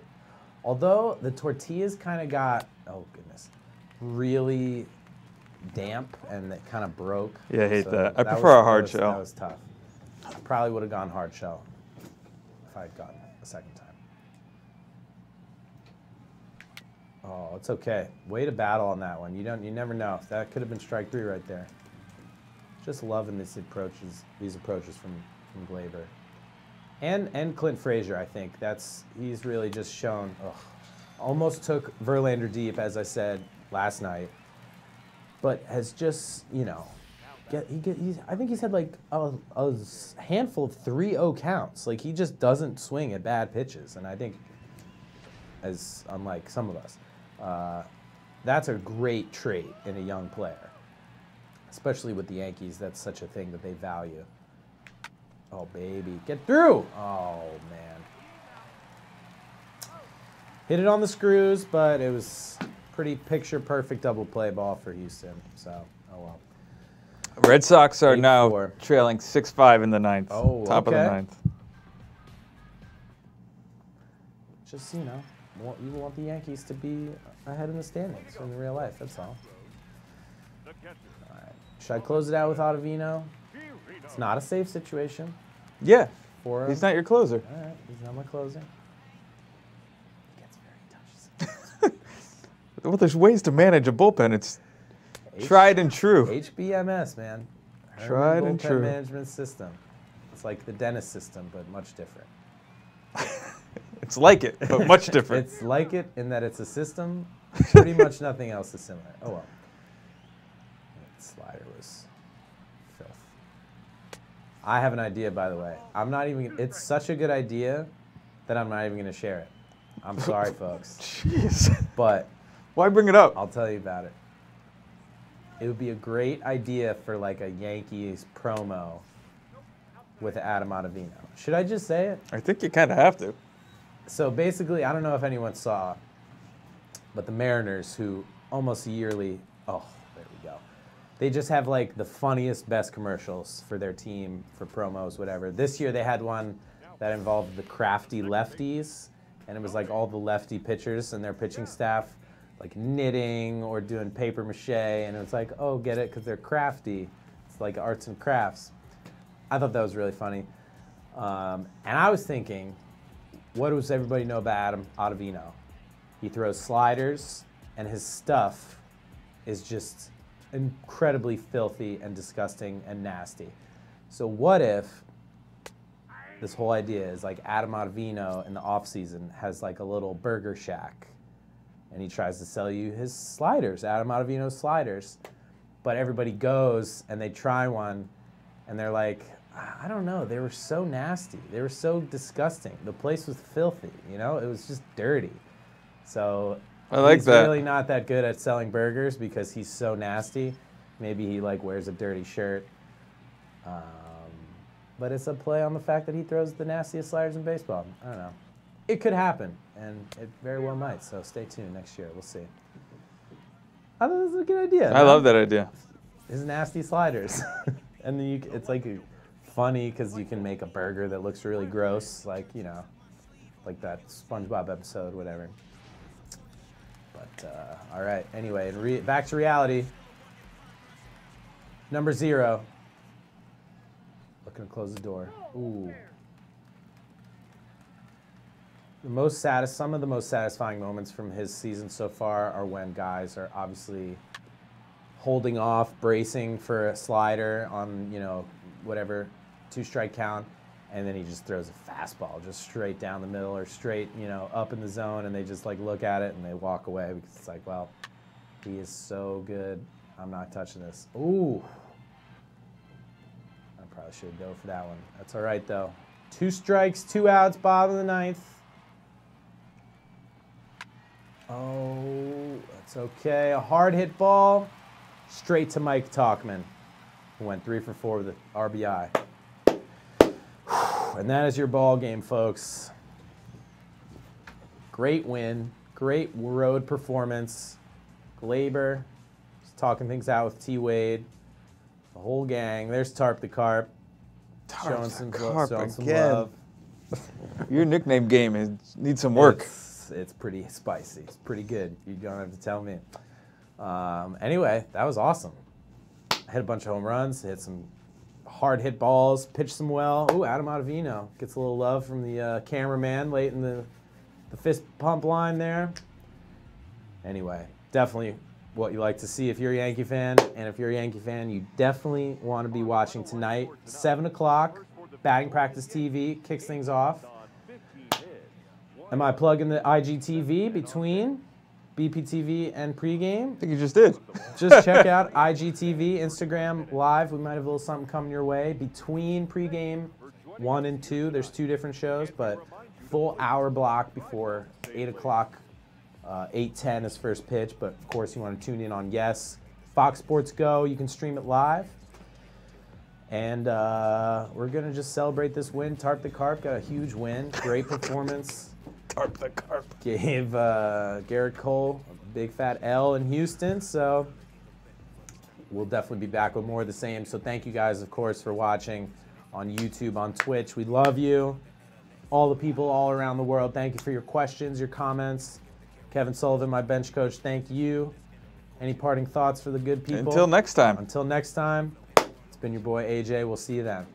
Although the tortillas kind of got, oh goodness, really damp and it kind of broke. Yeah, I hate that. I prefer a hard shell. That was tough. I probably would have gone hard shell if I had gotten it a second time. Oh, it's okay. Way to battle on that one. You never know. That could have been strike 3 right there. Just loving these approaches from Glaber. And Clint Frazier, I think. He's really just shown. Almost took Verlander deep, as I said last night, but has just, you know, I think he's had like a handful of 3-0 counts. Like he just doesn't swing at bad pitches, and I think, as unlike some of us, That's a great trait in a young player, especially with the Yankees. That's such a thing that they value. Oh, baby. Get through. Oh, man. Hit it on the screws, but it was pretty picture-perfect double play ball for Houston. So, oh, well. Red Sox are 8-4. now trailing 6-5 in the ninth. Oh, Top of the okay. ninth. Just, you want the Yankees to be ahead in the standings in real life. That's all. All right. Should I close it out with Ottavino? It's not a safe situation. Yeah. For him. He's not your closer. All right. He's not my closer. He gets very touchy. Well, there's ways to manage a bullpen. It's tried and true. HBMS, man. Tried and Bullpen true. management system. It's like the dentist system, but much different. It's like it, but much different. It's like it in that it's a system. Pretty much nothing else is similar. Oh, well. That slider was filth. I have an idea, by the way. It's such a good idea that I'm not even going to share it. I'm sorry, folks. Jeez. But Why bring it up? I'll tell you about it. It would be a great idea for like a Yankees promo with Adam Ottavino. Should I just say it? I think you kind of have to. So basically, I don't know if anyone saw, but the Mariners, who almost yearly, oh, there we go. They just have like the funniest, best commercials for their team, for promos, whatever. This year they had one that involved the crafty lefties, and it was like all the lefty pitchers and their pitching staff like knitting or doing paper mache, and it was like, oh, get it, because they're crafty. It's like arts and crafts. I thought that was really funny. And I was thinking, what does everybody know about Adam Ottavino? He throws sliders, and his stuff is just incredibly filthy and disgusting and nasty. So what if this whole idea is like Adam Ottavino in the offseason has like a little burger shack, and he tries to sell you his sliders, Adam Ottavino's sliders, but everybody goes and they try one, and they're like, I don't know, they were so nasty. They were so disgusting. The place was filthy, you know? It was just dirty. So I like he's that. really not that good at selling burgers because he's so nasty. Maybe he like wears a dirty shirt. But it's a play on the fact that he throws the nastiest sliders in baseball. I don't know. It could happen, and it very well might. So stay tuned next year. We'll see. I thought this was a good idea. I love that idea. His nasty sliders. And then it's like funny because you can make a burger that looks really gross, like, you know, like that SpongeBob episode, whatever. But, all right. Anyway, back to reality. Number 0. Looking to close the door. Ooh. Some of the most satisfying moments from his season so far are when guys are obviously holding off, bracing for a slider on, you know, whatever, 2-strike count, and then he just throws a fastball just straight down the middle or straight, you know, up in the zone, and they just like look at it and they walk away because it's like, well, he is so good. I'm not touching this. Ooh. I probably should go for that one. That's all right, though. 2 strikes, 2 outs, bottom of the 9th. Oh, that's okay. A hard hit ball straight to Mike Tauchman, who went 3 for 4 with the RBI. And that is your ball game, folks. Great win. Great road performance. Glaber just talking things out with T. Wade. The whole gang. There's Tarp the Carp. Showing some love. Your nickname game needs some work. It's pretty spicy. It's pretty good. You don't have to tell me. Anyway, that was awesome. I hit a bunch of home runs, hit some hard hit balls, pitched some well. Ooh, Adam Ottavino gets a little love from the cameraman late in the fist pump line there. Anyway, definitely what you like to see if you're a Yankee fan. And if you're a Yankee fan, you definitely want to be watching tonight. 7 o'clock, batting practice TV kicks things off. Am I plugging the IGTV between BPTV and pregame? I think you just did. Just check out IGTV, Instagram Live. We might have a little something coming your way. Between pregame 1 and 2, there's 2 different shows, but full hour block before 8 o'clock 8:10 is first pitch, but of course you want to tune in on Yes. Fox Sports Go, you can stream it live. And we're going to just celebrate this win. Tarp the Carp got a huge win. Great performance. Tarp the Carp. Gave Garrett Cole a big fat L in Houston. So we'll definitely be back with more of the same. So thank you guys, of course, for watching on YouTube, on Twitch. We love you. All the people all around the world, thank you for your questions, your comments. Kevin Sullivan, my bench coach, thank you. Any parting thoughts for the good people? Until next time. Until next time, it's been your boy AJ. We'll see you then.